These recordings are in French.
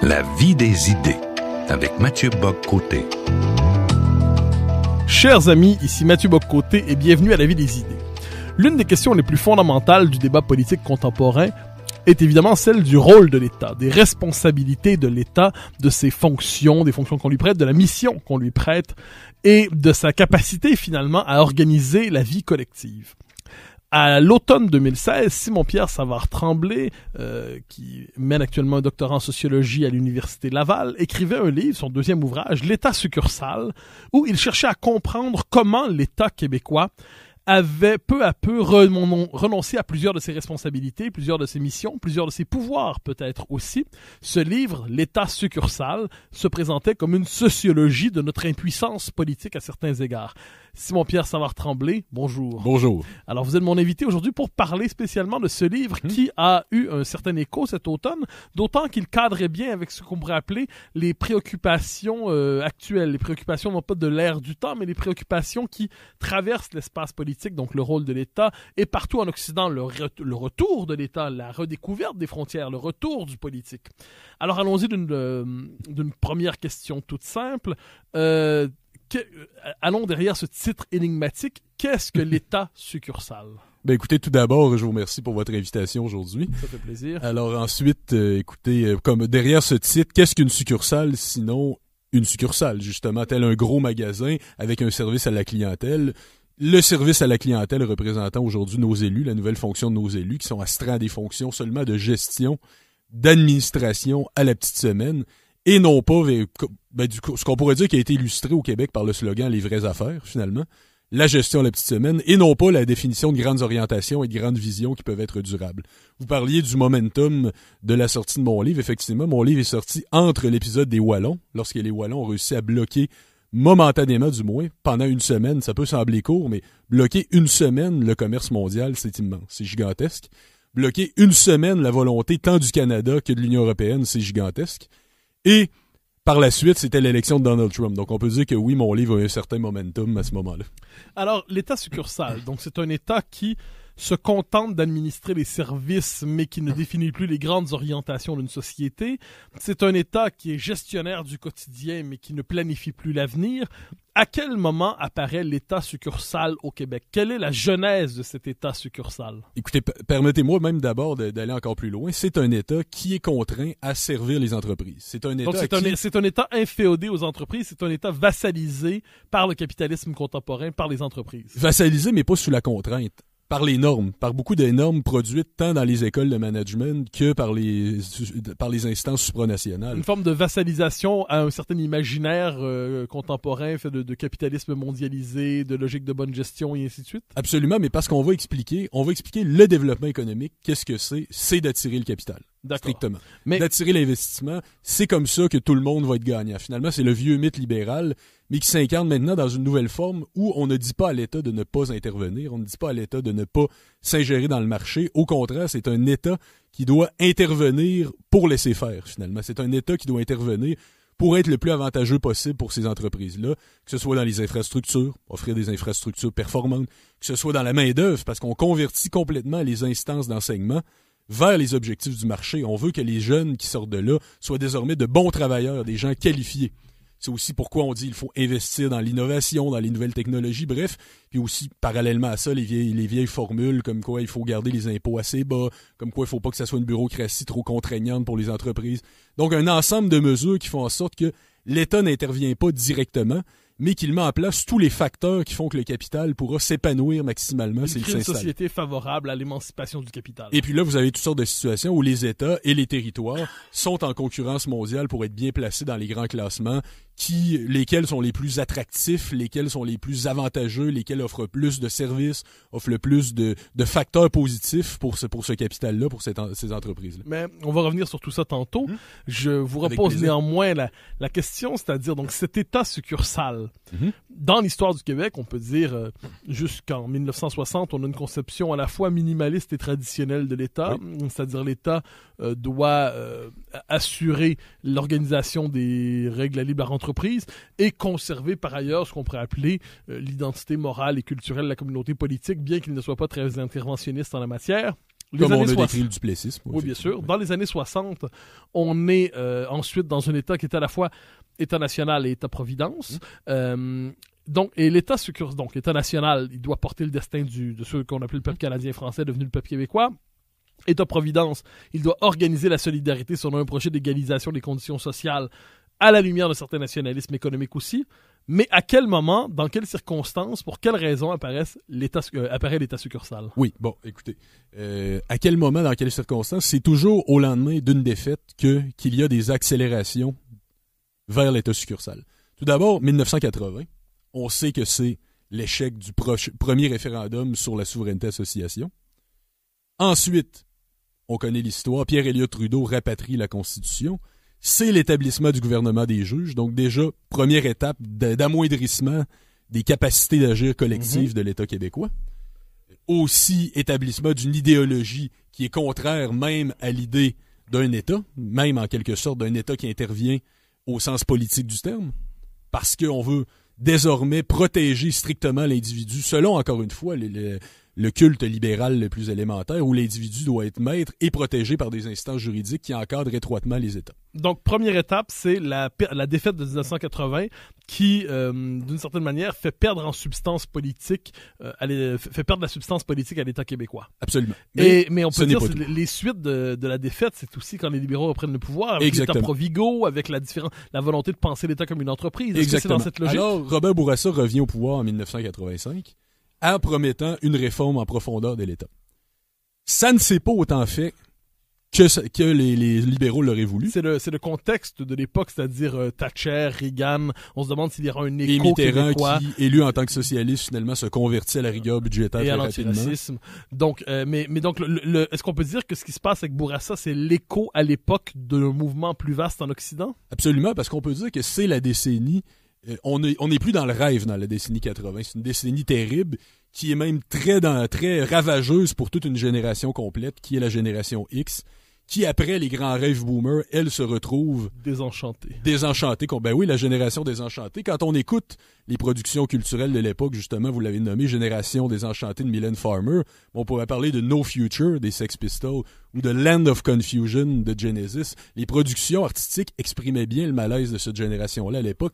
La vie des idées, avec Mathieu Bock-Côté. Chers amis, ici Mathieu Bock-Côté et bienvenue à La vie des idées. L'une des questions les plus fondamentales du débat politique contemporain est évidemment celle du rôle de l'État, des responsabilités de l'État, de ses fonctions, des fonctions qu'on lui prête, de la mission qu'on lui prête et de sa capacité finalement à organiser la vie collective. À l'automne 2016, Simon-Pierre Savard-Tremblay, qui mène actuellement un doctorat en sociologie à l'Université Laval, écrivait un livre, son deuxième ouvrage, L'État succursale, où il cherchait à comprendre comment l'État québécois avait peu à peu renoncé à plusieurs de ses responsabilités, plusieurs de ses missions, plusieurs de ses pouvoirs peut-être aussi. Ce livre, L'État succursale, se présentait comme une sociologie de notre impuissance politique à certains égards. Simon-Pierre Savard-Tremblay, bonjour. Bonjour. Alors, vous êtes mon invité aujourd'hui pour parler spécialement de ce livre qui a eu un certain écho cet automne, d'autant qu'il cadrait bien avec ce qu'on pourrait appeler les préoccupations actuelles, les préoccupations non pas de l'ère du temps, mais les préoccupations qui traversent l'espace politique, donc le rôle de l'État, et partout en Occident, le retour de l'État, la redécouverte des frontières, le retour du politique. Alors, allons-y d'une première question toute simple. Allons derrière ce titre énigmatique. Qu'est-ce que l'État succursale? Ben écoutez, tout d'abord, je vous remercie pour votre invitation aujourd'hui. Ça fait plaisir. Alors ensuite, écoutez, comme derrière ce titre, qu'est-ce qu'une succursale sinon une succursale, justement, tel un gros magasin avec un service à la clientèle. Le service à la clientèle représentant aujourd'hui nos élus, la nouvelle fonction de nos élus, qui sont astreints à des fonctions seulement de gestion, d'administration à la petite semaine, et non pas ce qu'on pourrait dire qui a été illustré au Québec par le slogan « Les vraies affaires », finalement, la gestion à la petite semaine, et non pas la définition de grandes orientations et de grandes visions qui peuvent être durables. Vous parliez du momentum de la sortie de mon livre. Effectivement, mon livre est sorti entre l'épisode des Wallons, lorsque les Wallons ont réussi à bloquer, momentanément du moins, pendant une semaine, ça peut sembler court, mais bloquer une semaine le commerce mondial, c'est immense, c'est gigantesque. Bloquer une semaine la volonté tant du Canada que de l'Union européenne, c'est gigantesque. Et par la suite, c'était l'élection de Donald Trump. Donc, on peut dire que oui, mon livre a un certain momentum à ce moment-là. Alors, l'État succursale, donc c'est un État qui se contente d'administrer les services, mais qui ne définit plus les grandes orientations d'une société. C'est un État qui est gestionnaire du quotidien, mais qui ne planifie plus l'avenir. À quel moment apparaît l'État succursale au Québec? Quelle est la genèse de cet État succursale? Écoutez, permettez-moi même d'abord d'aller encore plus loin. C'est un État qui est contraint à servir les entreprises. C'est un État c'est un État inféodé aux entreprises, c'est un État vassalisé par le capitalisme contemporain, par les entreprises. Vassalisé, mais pas sous la contrainte. Par les normes, par beaucoup de normes produites tant dans les écoles de management que par les instances supranationales. Une forme de vassalisation à un certain imaginaire contemporain fait de capitalisme mondialisé, de logique de bonne gestion et ainsi de suite? Absolument, mais parce qu'on va expliquer le développement économique. Qu'est-ce que c'est? C'est d'attirer le capital. D'accord. Strictement. Mais d'attirer l'investissement, c'est comme ça que tout le monde va être gagnant. Finalement, c'est le vieux mythe libéral, mais qui s'incarne maintenant dans une nouvelle forme où on ne dit pas à l'État de ne pas intervenir, on ne dit pas à l'État de ne pas s'ingérer dans le marché. Au contraire, c'est un État qui doit intervenir pour laisser faire, finalement. C'est un État qui doit intervenir pour être le plus avantageux possible pour ces entreprises-là, que ce soit dans les infrastructures, offrir des infrastructures performantes, que ce soit dans la main-d'œuvre, parce qu'on convertit complètement les instances d'enseignement vers les objectifs du marché. On veut que les jeunes qui sortent de là soient désormais de bons travailleurs, des gens qualifiés. C'est aussi pourquoi on dit qu'il faut investir dans l'innovation, dans les nouvelles technologies, bref. Puis aussi, parallèlement à ça, les vieilles formules comme quoi il faut garder les impôts assez bas, comme quoi il faut pas que ça soit une bureaucratie trop contraignante pour les entreprises. Donc, un ensemble de mesures qui font en sorte que l'État n'intervient pas directement, mais qu'il met en place tous les facteurs qui font que le capital pourra s'épanouir maximalement s'il s'installe. Une société favorable à l'émancipation du capital. Et puis là, vous avez toutes sortes de situations où les États et les territoires sont en concurrence mondiale pour être bien placés dans les grands classements, lesquels sont les plus attractifs, lesquels sont les plus avantageux, lesquels offrent plus de services, offrent le plus de facteurs positifs pour ce capital-là, pour ces entreprises-là. Mais on va revenir sur tout ça tantôt. Je vous repose néanmoins la question, c'est-à-dire donc cet État succursale. Dans l'histoire du Québec, on peut dire jusqu'en 1960, on a une conception à la fois minimaliste et traditionnelle de l'État, c'est-à-dire l'État doit assurer l'organisation des règles à libre entreprise et conserver par ailleurs ce qu'on pourrait appeler l'identité morale et culturelle de la communauté politique, bien qu'il ne soit pas très interventionniste en la matière. Comme on a décrit le duplessisme. Oui, bien sûr. Dans les années 60, on est ensuite dans un État qui est à la fois État national et État-providence. Donc, et l'État national, il doit porter le destin de ceux qu'on appelle le peuple canadien-français, devenu le peuple québécois. État-providence, il doit organiser la solidarité selon un projet d'égalisation des conditions sociales à la lumière d'un certain nationalisme économique aussi. Mais à quel moment, dans quelles circonstances, pour quelles raisons apparaît l'État succursale? Oui, bon, écoutez. À quel moment, dans quelles circonstances, c'est toujours au lendemain d'une défaite qu'il y a des accélérations vers l'État succursale. Tout d'abord, 1980, on sait que c'est l'échec du premier référendum sur la souveraineté-association. Ensuite, on connaît l'histoire, Pierre Elliott Trudeau rapatrie la Constitution. C'est l'établissement du gouvernement des juges. Donc déjà, première étape d'amoindrissement des capacités d'agir collectives de l'État québécois. Aussi, établissement d'une idéologie qui est contraire même à l'idée d'un État, même en quelque sorte d'un État qui intervient au sens politique du terme, parce qu'on veut désormais protéger strictement l'individu, selon, encore une fois, le culte libéral le plus élémentaire, où l'individu doit être maître et protégé par des instances juridiques qui encadrent étroitement les États. Donc, première étape, c'est la défaite de 1980 qui, d'une certaine manière, fait perdre en substance politique, fait perdre la substance politique à l'État québécois. Absolument. Mais on peut dire que les suites de la défaite, c'est aussi quand les libéraux reprennent le pouvoir, avec l'État Provigo, avec la volonté de penser l'État comme une entreprise. Est-ce que c'est dans cette logique? Alors, Robert Bourassa revient au pouvoir en 1985 en promettant une réforme en profondeur de l'État. Ça ne s'est pas autant fait que les libéraux l'auraient voulu. C'est le contexte de l'époque, c'est-à-dire Thatcher, Reagan. On se demande s'il y aura un écho et Mitterrand québécois. Qui, élu en tant que socialiste, finalement se convertit à la rigueur budgétaire et à très rapidement. l'antiracisme. Donc, mais donc, est-ce qu'on peut dire que ce qui se passe avec Bourassa, c'est l'écho à l'époque d'un mouvement plus vaste en Occident? Absolument, parce qu'on peut dire que c'est la décennie. On n'est plus dans le rêve dans la décennie 80. C'est une décennie terrible qui est même très ravageuse pour toute une génération complète, qui est la génération X, qui, après les grands rêves boomers, elle se retrouve désenchantée. Ben oui, la génération désenchantée. Quand on écoute les productions culturelles de l'époque, justement, vous l'avez nommé Génération désenchantée de Mylène Farmer, on pourrait parler de No Future des Sex Pistols ou de Land of Confusion de Genesis. Les productions artistiques exprimaient bien le malaise de cette génération-là à l'époque,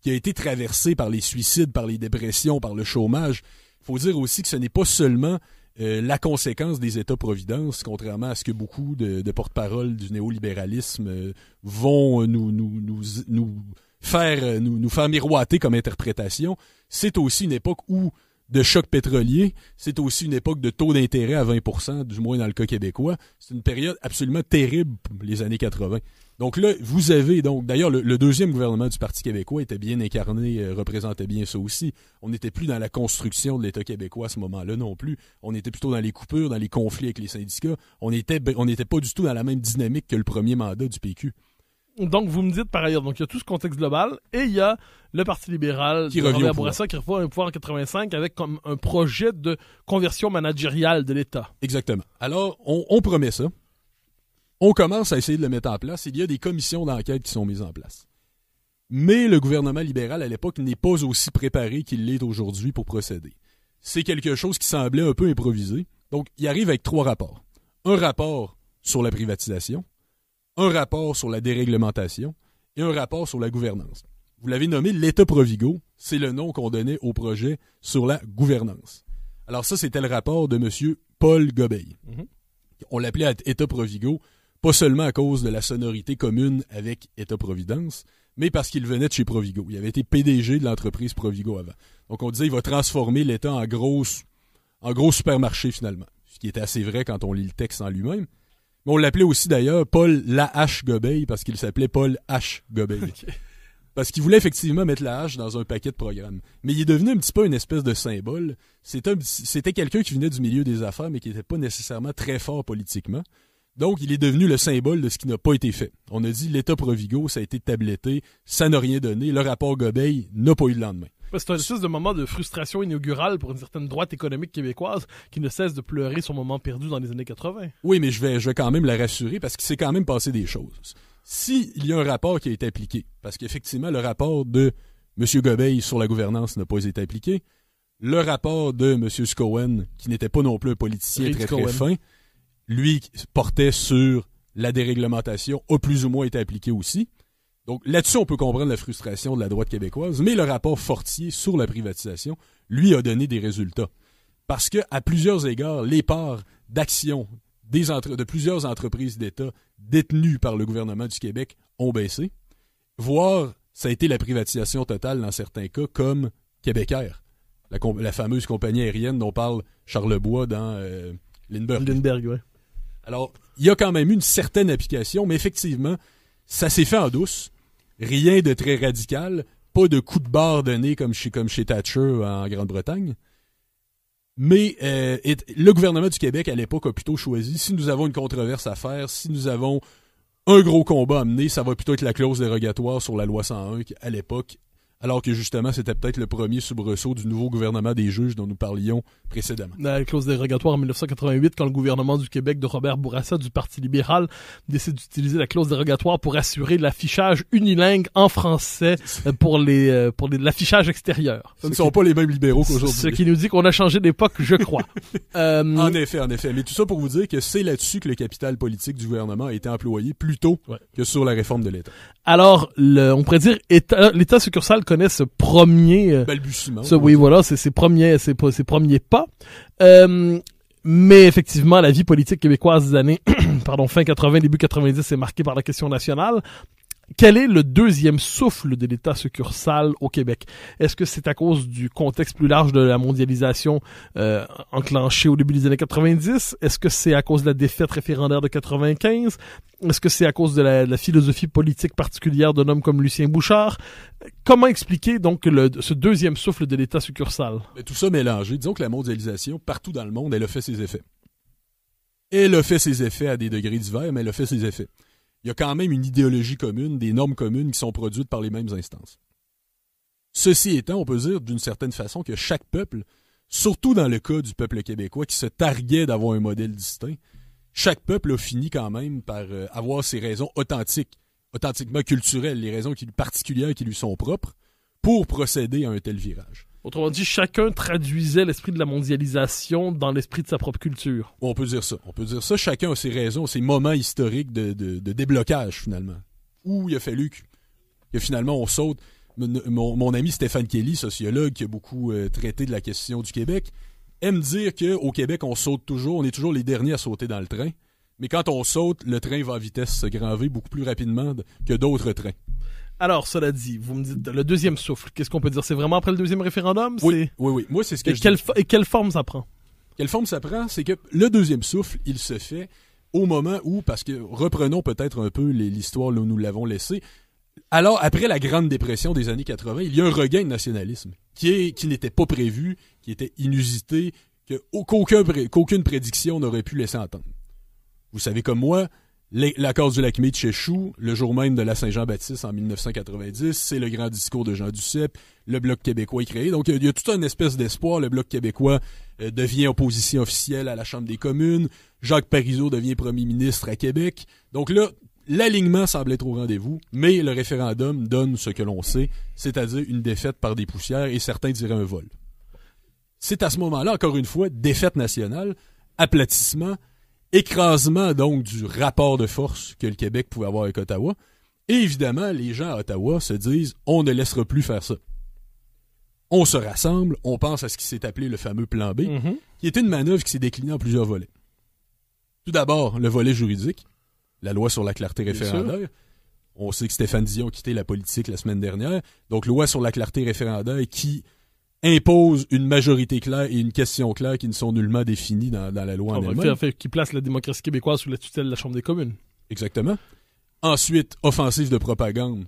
qui a été traversée par les suicides, par les dépressions, par le chômage. Il faut dire aussi que ce n'est pas seulement la conséquence des États-providence, contrairement à ce que beaucoup de porte-parole du néolibéralisme vont nous faire miroiter comme interprétation. C'est aussi une époque où de choc pétrolier, c'est aussi une époque de taux d'intérêt à 20%, du moins dans le cas québécois. C'est une période absolument terrible, les années 80. Donc là, vous avez donc, d'ailleurs, le deuxième gouvernement du Parti québécois était bien incarné, représentait bien ça aussi. On n'était plus dans la construction de l'État québécois à ce moment-là non plus. On était plutôt dans les coupures, dans les conflits avec les syndicats. On n'était pas du tout dans la même dynamique que le premier mandat du PQ. Donc, vous me dites par ailleurs, donc il y a tout ce contexte global et il y a le Parti libéral qui de revient Robert Bourassa qui revient au pouvoir en 85 avec comme un projet de conversion managériale de l'État. Exactement. Alors, on promet ça. On commence à essayer de le mettre en place. Il y a des commissions d'enquête qui sont mises en place. Mais le gouvernement libéral, à l'époque, n'est pas aussi préparé qu'il l'est aujourd'hui pour procéder. C'est quelque chose qui semblait un peu improvisé. Donc, il arrive avec 3 rapports. Un rapport sur la privatisation, un rapport sur la déréglementation et un rapport sur la gouvernance. Vous l'avez nommé l'État Provigo, c'est le nom qu'on donnait au projet sur la gouvernance. Alors ça, c'était le rapport de M. Paul Gobeil. On l'appelait État Provigo, pas seulement à cause de la sonorité commune avec État-providence, mais parce qu'il venait de chez Provigo. Il avait été PDG de l'entreprise Provigo avant. Donc on disait qu'il va transformer l'État en gros supermarché finalement, ce qui était assez vrai quand on lit le texte en lui-même. Mais on l'appelait aussi d'ailleurs Paul Lahache Gobeil parce qu'il s'appelait Paul H. Gobeil. Okay. Parce qu'il voulait effectivement mettre la hache dans un paquet de programmes. Mais il est devenu un petit peu une espèce de symbole. C'était quelqu'un qui venait du milieu des affaires, mais qui n'était pas nécessairement très fort politiquement. Donc, il est devenu le symbole de ce qui n'a pas été fait. On a dit l'État Provigo, ça a été tabletté, ça n'a rien donné. Le rapport Gobeil n'a pas eu le lendemain. C'est un espèce de moment de frustration inaugurale pour une certaine droite économique québécoise qui ne cesse de pleurer son moment perdu dans les années 80. Oui, mais je vais quand même la rassurer parce qu'il s'est quand même passé des choses. S'il y a un rapport qui a été appliqué, parce qu'effectivement, le rapport de M. Gobeil sur la gouvernance n'a pas été appliqué, le rapport de M. Scowen, qui n'était pas non plus un politicien très fin, lui, portait sur la déréglementation, a plus ou moins été appliqué aussi. Donc là-dessus, on peut comprendre la frustration de la droite québécoise, mais le rapport Fortier sur la privatisation, lui, a donné des résultats. Parce que, à plusieurs égards, les parts d'actions de plusieurs entreprises d'État détenues par le gouvernement du Québec ont baissé, voire ça a été la privatisation totale dans certains cas, comme Québécois, la fameuse compagnie aérienne dont parle Charlebois dans Lindbergh. Lindbergh, ouais. Alors, il y a quand même eu une certaine application, mais effectivement, ça s'est fait en douce. Rien de très radical, pas de coup de barre donné comme chez Thatcher en Grande-Bretagne. Mais le gouvernement du Québec, à l'époque, a plutôt choisi, si nous avons une controverse à faire, si nous avons un gros combat à mener, ça va plutôt être la clause dérogatoire sur la loi 101 à l'époque, alors que justement, c'était peut-être le premier soubresaut du nouveau gouvernement des juges dont nous parlions précédemment. La clause dérogatoire en 1988, quand le gouvernement du Québec de Robert Bourassa du Parti libéral décide d'utiliser la clause dérogatoire pour assurer l'affichage unilingue en français pour l'affichage extérieur. Ce ne sont pas les mêmes libéraux qu'aujourd'hui. Ce qui nous dit qu'on a changé d'époque, je crois. En effet. Mais tout ça pour vous dire que c'est là-dessus que le capital politique du gouvernement a été employé plutôt que sur la réforme de l'État. Alors, on pourrait dire, l'État succursal connaît ce premier balbutiement. Ses premiers pas. Mais effectivement, la vie politique québécoise des années fin 80, début 90 est marquée par la question nationale. Quel est le deuxième souffle de l'État succursal au Québec? Est-ce que c'est à cause du contexte plus large de la mondialisation enclenchée au début des années 90? Est-ce que c'est à cause de la défaite référendaire de 95? Est-ce que c'est à cause de la philosophie politique particulière d'un homme comme Lucien Bouchard? Comment expliquer donc ce deuxième souffle de l'État succursal? Mais tout ça mélangé. Disons que la mondialisation, partout dans le monde, elle a fait ses effets. Elle a fait ses effets à des degrés divers, mais elle a fait ses effets. Il y a quand même une idéologie commune, des normes communes qui sont produites par les mêmes instances. Ceci étant, on peut dire d'une certaine façon que chaque peuple, surtout dans le cas du peuple québécois qui se targuait d'avoir un modèle distinct, chaque peuple a fini quand même par avoir ses raisons authentiquement culturelles, les raisons particulières qui lui sont propres, pour procéder à un tel virage. Autrement dit, chacun traduisait l'esprit de la mondialisation dans l'esprit de sa propre culture. On peut dire ça. Chacun a ses raisons, ses moments historiques de déblocage, finalement. Où il a fallu que finalement on saute. Mon ami Stéphane Kelly, sociologue qui a beaucoup traité de la question du Québec, aime dire qu'au Québec, on saute toujours, on est toujours les derniers à sauter dans le train. Mais quand on saute, le train va à vitesse grand V beaucoup plus rapidement que d'autres trains. Alors, cela dit, vous me dites, le deuxième souffle, qu'est-ce qu'on peut dire? C'est vraiment après le deuxième référendum? Oui. Moi, c'est ce que Et quelle forme ça prend? Quelle forme ça prend? C'est que le deuxième souffle, il se fait au moment où, parce que reprenons peut-être un peu l'histoire là où nous l'avons laissé. Alors, après la Grande Dépression des années 80, il y a un regain de nationalisme qui n'était pas prévu, qui était inusité, qu'aucune prédiction n'aurait pu laisser entendre. Vous savez comme moi, l'accord du lac Mead chez Chou, le jour même de la Saint-Jean-Baptiste en 1990, c'est le grand discours de Jean Duceppe, le Bloc québécois est créé. Donc, il y a toute une espèce d'espoir. Le Bloc québécois devient opposition officielle à la Chambre des communes. Jacques Parizeau devient premier ministre à Québec. Donc là, l'alignement semble être au rendez-vous, mais le référendum donne ce que l'on sait, c'est-à-dire une défaite par des poussières et certains diraient un vol. C'est à ce moment-là, encore une fois, défaite nationale, aplatissement, écrasement donc du rapport de force que le Québec pouvait avoir avec Ottawa. Et évidemment, les gens à Ottawa se disent « on ne laissera plus faire ça ». On se rassemble, on pense à ce qui s'est appelé le fameux plan B, qui était une manœuvre qui s'est déclinée en plusieurs volets. Tout d'abord, le volet juridique, la loi sur la clarté référendaire. On sait que Stéphane Dion a quitté la politique la semaine dernière. Donc, loi sur la clarté référendaire qui impose une majorité claire et une question claire qui ne sont nullement définies dans la loi en elle-même. Qui place la démocratie québécoise sous la tutelle de la Chambre des communes. Exactement. Ensuite, offensive de propagande.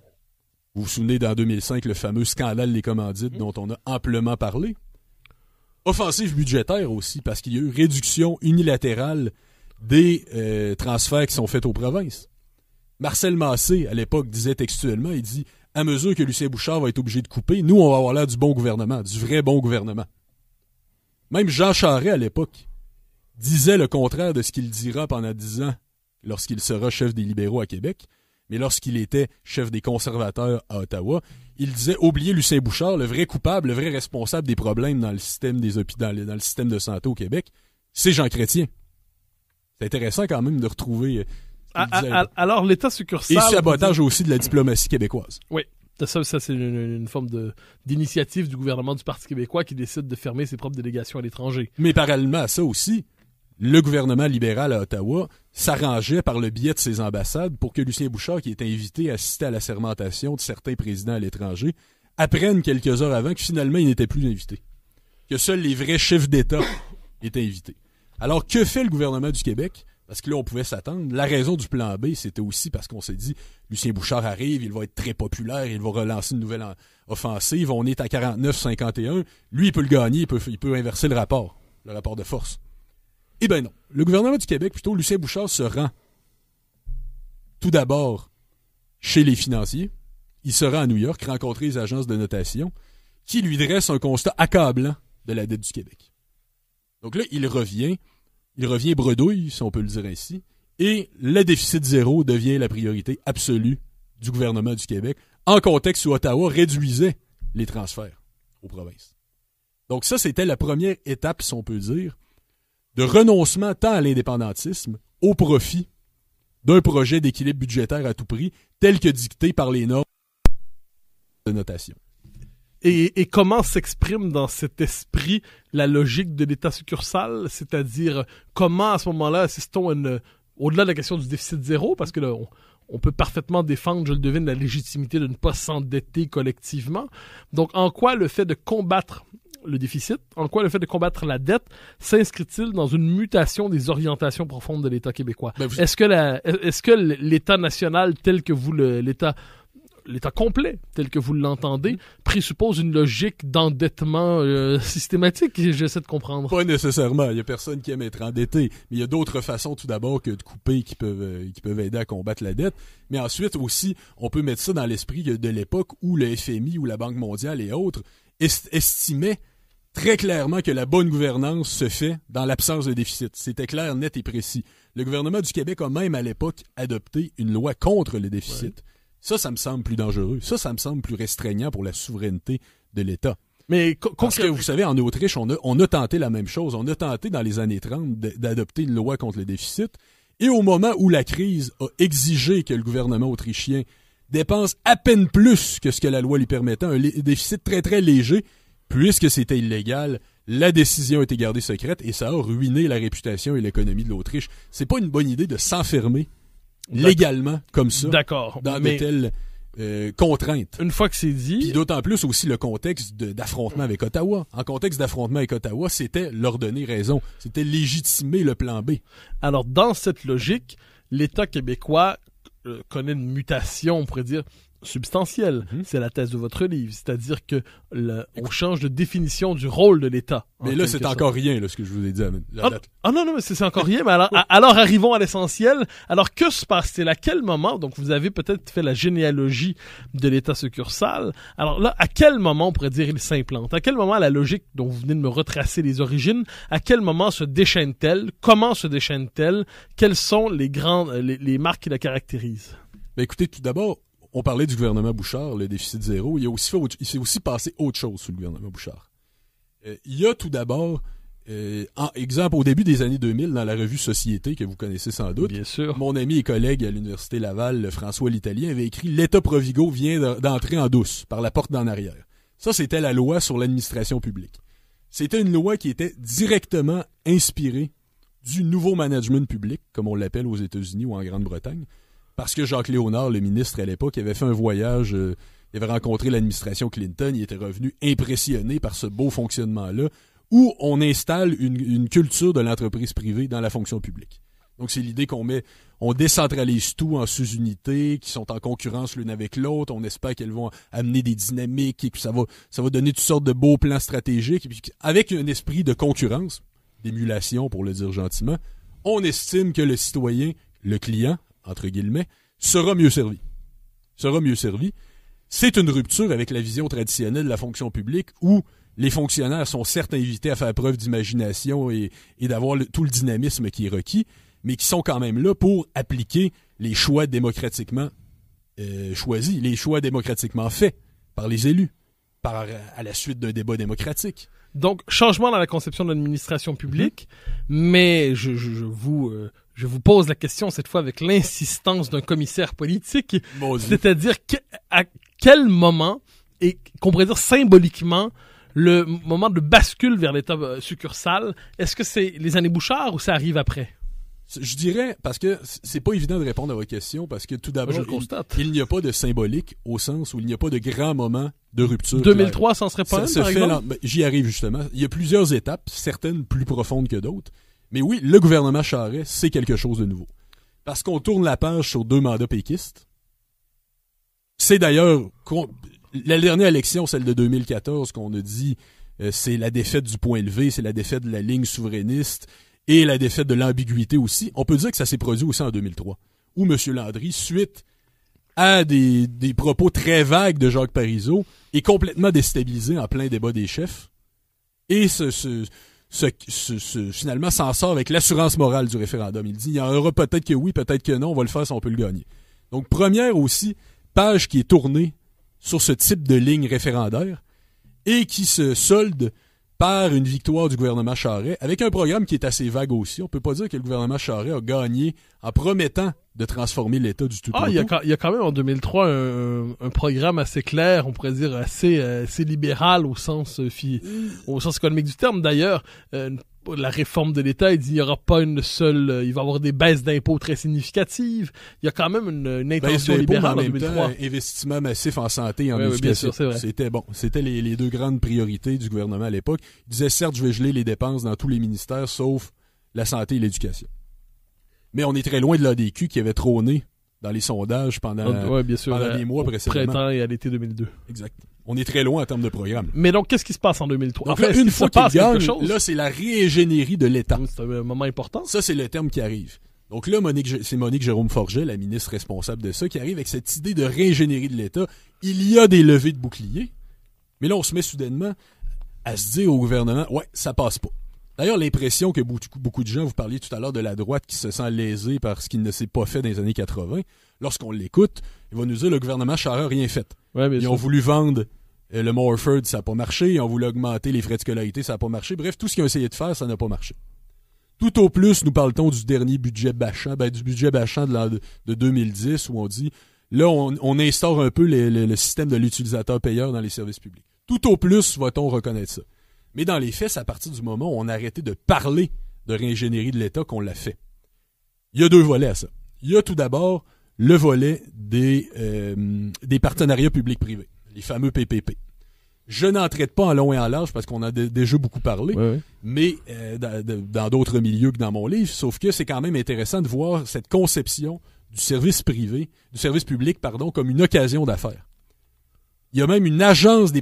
Vous vous souvenez, dans 2005, le fameux scandale des commandites dont on a amplement parlé. Offensive budgétaire aussi, parce qu'il y a eu réduction unilatérale des transferts qui sont faits aux provinces. Marcel Massé, à l'époque, disait textuellement, il dit « À mesure que Lucien Bouchard va être obligé de couper, nous, on va avoir l'air du bon gouvernement, du vrai bon gouvernement. » Même Jean Charest, à l'époque, disait le contraire de ce qu'il dira pendant 10 ans lorsqu'il sera chef des libéraux à Québec, mais lorsqu'il était chef des conservateurs à Ottawa, il disait « Oubliez Lucien Bouchard, le vrai coupable, le vrai responsable des problèmes dans le système des hôpitaux, dans le système de santé au Québec, c'est Jean Chrétien. » C'est intéressant quand même de retrouver... alors, l'État succursal... Et sabotage aussi de la diplomatie québécoise. Oui. Ça c'est une forme d'initiative du gouvernement du Parti québécois qui décide de fermer ses propres délégations à l'étranger. Mais parallèlement à ça aussi, le gouvernement libéral à Ottawa s'arrangeait par le biais de ses ambassades pour que Lucien Bouchard, qui était invité à assister à la sermentation de certains présidents à l'étranger, apprenne quelques heures avant que finalement il n'était plus invité. Que seuls les vrais chefs d'État étaient invités. Alors, que fait le gouvernement du Québec? Parce que là, on pouvait s'attendre. La raison du plan B, c'était aussi parce qu'on s'est dit, Lucien Bouchard arrive, il va être très populaire, il va relancer une nouvelle offensive, on est à 49-51, lui, il peut le gagner, il peut inverser le rapport de force. Eh bien non. Le gouvernement du Québec, plutôt, Lucien Bouchard se rend tout d'abord chez les financiers, il se rend à New York, rencontrer les agences de notation, qui lui dressent un constat accablant de la dette du Québec. Donc là, il revient bredouille, si on peut le dire ainsi, et le déficit zéro devient la priorité absolue du gouvernement du Québec, en contexte où Ottawa réduisait les transferts aux provinces. Donc ça, c'était la première étape, si on peut dire, de renoncement tant à l'indépendantisme au profit d'un projet d'équilibre budgétaire à tout prix, tel que dicté par les normes de notation. Et comment s'exprime dans cet esprit la logique de l'État succursal? C'est-à-dire, comment à ce moment-là assistons au-delà de la question du déficit zéro, parce que là, on peut parfaitement défendre, je le devine, la légitimité de ne pas s'endetter collectivement. Donc, en quoi le fait de combattre le déficit, en quoi le fait de combattre la dette s'inscrit-il dans une mutation des orientations profondes de l'État québécois? Est-ce que l'État national tel que vous l'État complet, tel que vous l'entendez, présuppose une logique d'endettement systématique? J'essaie de comprendre. Pas nécessairement. Il n'y a personne qui aime être endetté. Mais il y a d'autres façons, tout d'abord, que de couper qui peuvent aider à combattre la dette. Mais ensuite, aussi, on peut mettre ça dans l'esprit de l'époque où le FMI ou la Banque mondiale et autres estimaient très clairement que la bonne gouvernance se fait dans l'absence de déficit. C'était clair, net et précis. Le gouvernement du Québec a même, à l'époque, adopté une loi contre le déficit. Ouais. Ça me semble plus dangereux. Ça me semble plus restreignant pour la souveraineté de l'État. Mais parce que, vous savez, en Autriche, on a tenté la même chose. On a tenté, dans les années 30, d'adopter une loi contre le déficit. Et au moment où la crise a exigé que le gouvernement autrichien dépense à peine plus que ce que la loi lui permettait, un déficit très, très léger, puisque c'était illégal, la décision a été gardée secrète et ça a ruiné la réputation et l'économie de l'Autriche. C'est pas une bonne idée de s'enfermer légalement comme ça dans de telles contraintes. Une fois que c'est dit... Puis d'autant plus aussi le contexte d'affrontement avec Ottawa. En contexte d'affrontement avec Ottawa, c'était leur donner raison. C'était légitimer le plan B. Alors, dans cette logique, l'État québécois connaît une mutation, on pourrait dire, substantielle. C'est la thèse de votre livre. C'est-à-dire que on change de définition du rôle de l'État. Mais là, c'est encore rien, là, ce que je vous ai dit. Non, mais c'est encore rien. Mais alors, arrivons à l'essentiel. Alors, que se passe-t-il? À quel moment, donc vous avez peut-être fait la généalogie de l'État succursal. Alors là, à quel moment, on pourrait dire, il s'implante? À quel moment la logique dont vous venez de me retracer les origines, à quel moment se déchaîne-t-elle? Comment se déchaîne-t-elle? Quelles sont les marques qui la caractérisent? Ben, écoutez, tout d'abord, on parlait du gouvernement Bouchard, le déficit zéro. Il s'est aussi passé autre chose sous le gouvernement Bouchard. Il y a tout d'abord, exemple, au début des années 2000, dans la revue Société, que vous connaissez sans doute, bien sûr, mon ami et collègue à l'Université Laval, François L'Italien, avait écrit « L'État Provigo vient d'entrer en douce, par la porte d'en arrière ». Ça, c'était la loi sur l'administration publique. C'était une loi qui était directement inspirée du nouveau management public, comme on l'appelle aux États-Unis ou en Grande-Bretagne, parce que Jacques Léonard, le ministre à l'époque, avait fait un voyage, il avait rencontré l'administration Clinton, il était revenu impressionné par ce beau fonctionnement-là, où on installe une culture de l'entreprise privée dans la fonction publique. Donc c'est l'idée on décentralise tout en sous-unités qui sont en concurrence l'une avec l'autre, on espère qu'elles vont amener des dynamiques et que ça va donner toutes sortes de beaux plans stratégiques, et puis avec un esprit de concurrence, d'émulation pour le dire gentiment, on estime que le citoyen, le client, entre guillemets, sera mieux servi. C'est une rupture avec la vision traditionnelle de la fonction publique où les fonctionnaires sont certes invités à faire preuve d'imagination et d'avoir tout le dynamisme qui est requis, mais qui sont quand même là pour appliquer les choix démocratiquement choisis, les choix démocratiquement faits par les élus, à la suite d'un débat démocratique. Donc, changement dans la conception de l'administration publique, mais je vous Je vous pose la question cette fois avec l'insistance d'un commissaire politique, c'est-à-dire à quel moment, et qu'on pourrait dire symboliquement, le moment de bascule vers l'état succursale, est-ce que c'est les années Bouchard ou ça arrive après? Je dirais, parce que c'est pas évident de répondre à votre question, parce que tout d'abord, il n'y a pas de symbolique au sens où il n'y a pas de grand moment de rupture. 2003, ça en serait pas par exemple? J'y arrive justement. Il y a plusieurs étapes, certaines plus profondes que d'autres. Mais oui, le gouvernement Charest, c'est quelque chose de nouveau. Parce qu'on tourne la page sur 2 mandats péquistes. C'est d'ailleurs la dernière élection, celle de 2014, qu'on a dit c'est la défaite du point levé, c'est la défaite de la ligne souverainiste et la défaite de l'ambiguïté aussi. On peut dire que ça s'est produit aussi en 2003, où M. Landry, suite à des propos très vagues de Jacques Parizeau, est complètement déstabilisé en plein débat des chefs et finalement s'en sort avec l'assurance morale du référendum. Il dit, il y en aura peut-être que oui, peut-être que non, on va le faire si on peut le gagner. Donc, première aussi, page qui est tournée sur ce type de ligne référendaire et qui se solde par une victoire du gouvernement Charest avec un programme qui est assez vague aussi. On peut pas dire que le gouvernement Charest a gagné en promettant de transformer l'État du tout au tout. Il y a quand même en 2003 un programme assez clair, on pourrait dire assez libéral au sens économique du terme. D'ailleurs, la réforme de l'État, il dit il y aura pas une seule, il va y avoir des baisses d'impôts très significatives. Il y a quand même une intention libérale en 2003. Investissement massif en santé et en éducation. Bien sûr, c'est vrai. C'était bon. C'était les 2 grandes priorités du gouvernement à l'époque. Il disait certes, je vais geler les dépenses dans tous les ministères, sauf la santé et l'éducation. Mais on est très loin de l'ADQ qui avait trôné dans les sondages pendant les mois précédemment. Au printemps et à l'été 2002. Exact. On est très loin en termes de programme. Mais donc, qu'est-ce qui se passe en 2003? Donc là, une fois qu'il gagne, là, c'est la réingénierie de l'État. C'est un moment important. Ça, c'est le terme qui arrive. Donc là, c'est Monique Jérôme Forget, la ministre responsable de ça, qui arrive avec cette idée de réingénierie de l'État. Il y a des levées de boucliers. Mais là, on se met soudainement à se dire au gouvernement, ouais, ça passe pas. D'ailleurs, l'impression que beaucoup de gens, vous parliez tout à l'heure de la droite qui se sent lésée par ce qu'il ne s'est pas fait dans les années 80, lorsqu'on l'écoute, il va nous dire le gouvernement Charest n'a rien fait. Ouais, Ils ont voulu vendre le Morford, ça n'a pas marché. Ils ont voulu augmenter les frais de scolarité, ça n'a pas marché. Bref, tout ce qu'ils ont essayé de faire, ça n'a pas marché. Tout au plus, nous parle-t-on du dernier budget Bachand, du budget Bachand de 2010, où on dit, là, on instaure un peu le système de l'utilisateur payeur dans les services publics. Tout au plus, va-t-on reconnaître ça. Mais dans les faits, c'est à partir du moment où on a arrêté de parler de réingénierie de l'État qu'on l'a fait. Il y a 2 volets à ça. Il y a tout d'abord le volet des partenariats publics-privés, les fameux PPP. Je n'en traite pas en long et en large parce qu'on a déjà beaucoup parlé, mais dans d'autres milieux que dans mon livre, sauf que c'est quand même intéressant de voir cette conception du service public, comme une occasion d'affaires. Il y a même une agence des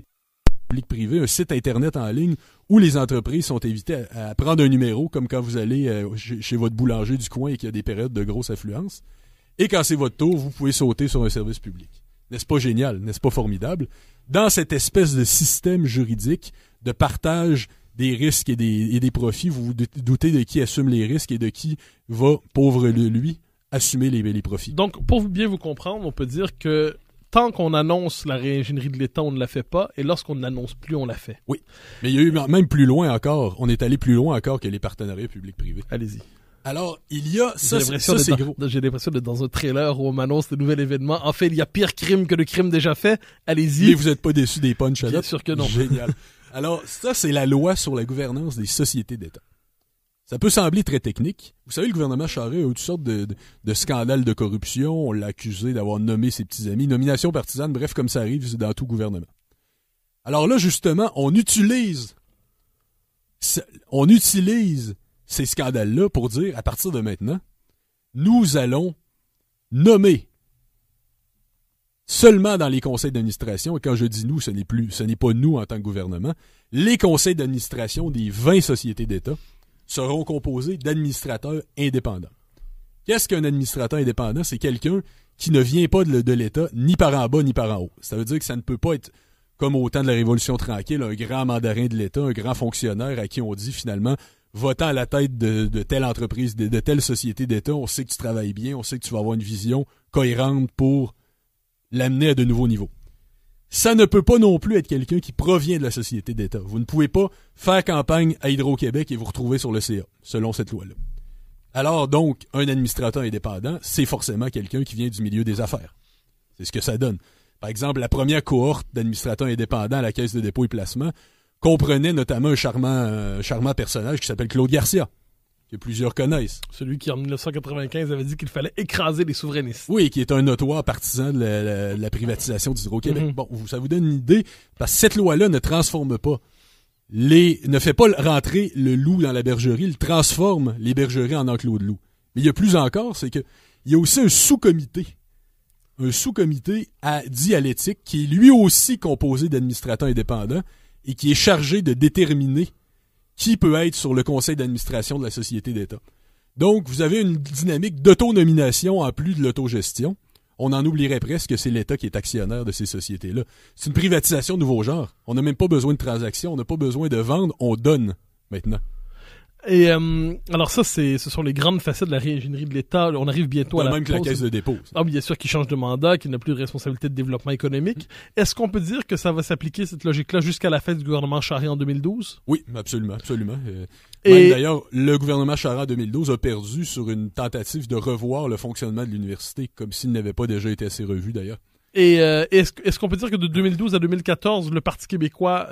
public-privé, un site internet en ligne où les entreprises sont invitées à prendre un numéro, comme quand vous allez chez votre boulanger du coin et qu'il y a des périodes de grosse affluence. Et quand c'est votre tour, vous pouvez sauter sur un service public. N'est-ce pas génial? N'est-ce pas formidable? Dans cette espèce de système juridique de partage des risques et des profits, vous vous doutez de qui assume les risques et de qui va, pauvre lui, assumer les profits. Donc, pour bien vous comprendre, on peut dire que tant qu'on annonce la réingénierie de l'État, on ne la fait pas, et lorsqu'on ne l'annonce plus, on la fait. Oui, mais il y a eu même plus loin encore, on est allé plus loin encore que les partenariats publics-privés. Allez-y. Alors, il y a... Ça, c'est gros. J'ai l'impression d'être dans un trailer où on m'annonce de nouvel événement. En fait, il y a pire crime que le crime déjà fait. Allez-y. Mais vous n'êtes pas déçus des punch à Bien sûr que non. Génial. Alors, ça, c'est la loi sur la gouvernance des sociétés d'État. Ça peut sembler très technique. Vous savez, le gouvernement Charest a eu toutes sortes de scandales de corruption. On l'a accusé d'avoir nommé ses petits amis. Nomination partisane, bref, comme ça arrive dans tout gouvernement. Alors là, justement, on utilise ces scandales-là pour dire, à partir de maintenant, nous allons nommer seulement dans les conseils d'administration, et quand je dis nous, ce n'est pas nous en tant que gouvernement, les conseils d'administration des 20 sociétés d'État seront composés d'administrateurs indépendants. Qu'est-ce qu'un administrateur indépendant? C'est quelqu'un qui ne vient pas de l'État ni par en bas ni par en haut. Ça veut dire que ça ne peut pas être, comme au temps de la Révolution tranquille, un grand mandarin de l'État, un grand fonctionnaire à qui on dit finalement, votant à la tête de telle entreprise, de telle société d'État, on sait que tu travailles bien, on sait que tu vas avoir une vision cohérente pour l'amener à de nouveaux niveaux. Ça ne peut pas non plus être quelqu'un qui provient de la société d'État. Vous ne pouvez pas faire campagne à Hydro-Québec et vous retrouver sur le CA, selon cette loi-là. Alors donc, un administrateur indépendant, c'est forcément quelqu'un qui vient du milieu des affaires. C'est ce que ça donne. Par exemple, la première cohorte d'administrateurs indépendants à la Caisse de dépôt et placement comprenait notamment un charmant personnage qui s'appelle Claude Garcia, que plusieurs connaissent. Celui qui, en 1995, avait dit qu'il fallait écraser les souverainistes. Oui, qui est un notoire partisan de la privatisation d'Hydro-Québec. Mm-hmm. Bon, ça vous donne une idée, parce que cette loi-là ne transforme pas ne fait pas rentrer le loup dans la bergerie, il transforme les bergeries en enclos de loup. Mais il y a plus encore, c'est que il y a aussi un sous-comité dit à l'éthique, qui est lui aussi composé d'administrateurs indépendants et qui est chargé de déterminer qui peut être sur le conseil d'administration de la société d'État. Donc, vous avez une dynamique d'autonomination en plus de l'autogestion. On en oublierait presque que c'est l'État qui est actionnaire de ces sociétés-là. C'est une privatisation de nouveau genre. On n'a même pas besoin de transactions, on n'a pas besoin de vendre, on donne maintenant. Et alors ça, ce sont les grandes facettes de la réingénierie de l'État. On arrive bientôt à la même que la Caisse de dépôt. Ah, bien sûr qu'il change de mandat, qu'il n'a plus de responsabilité de développement économique. Est-ce qu'on peut dire que ça va s'appliquer, cette logique-là, jusqu'à la fin du gouvernement Charest en 2012? Oui, absolument. Et même d'ailleurs, le gouvernement Charest en 2012 a perdu sur une tentative de revoir le fonctionnement de l'université, comme s'il n'avait pas déjà été assez revu d'ailleurs. Et est-ce qu'on peut dire que de 2012 à 2014, le Parti québécois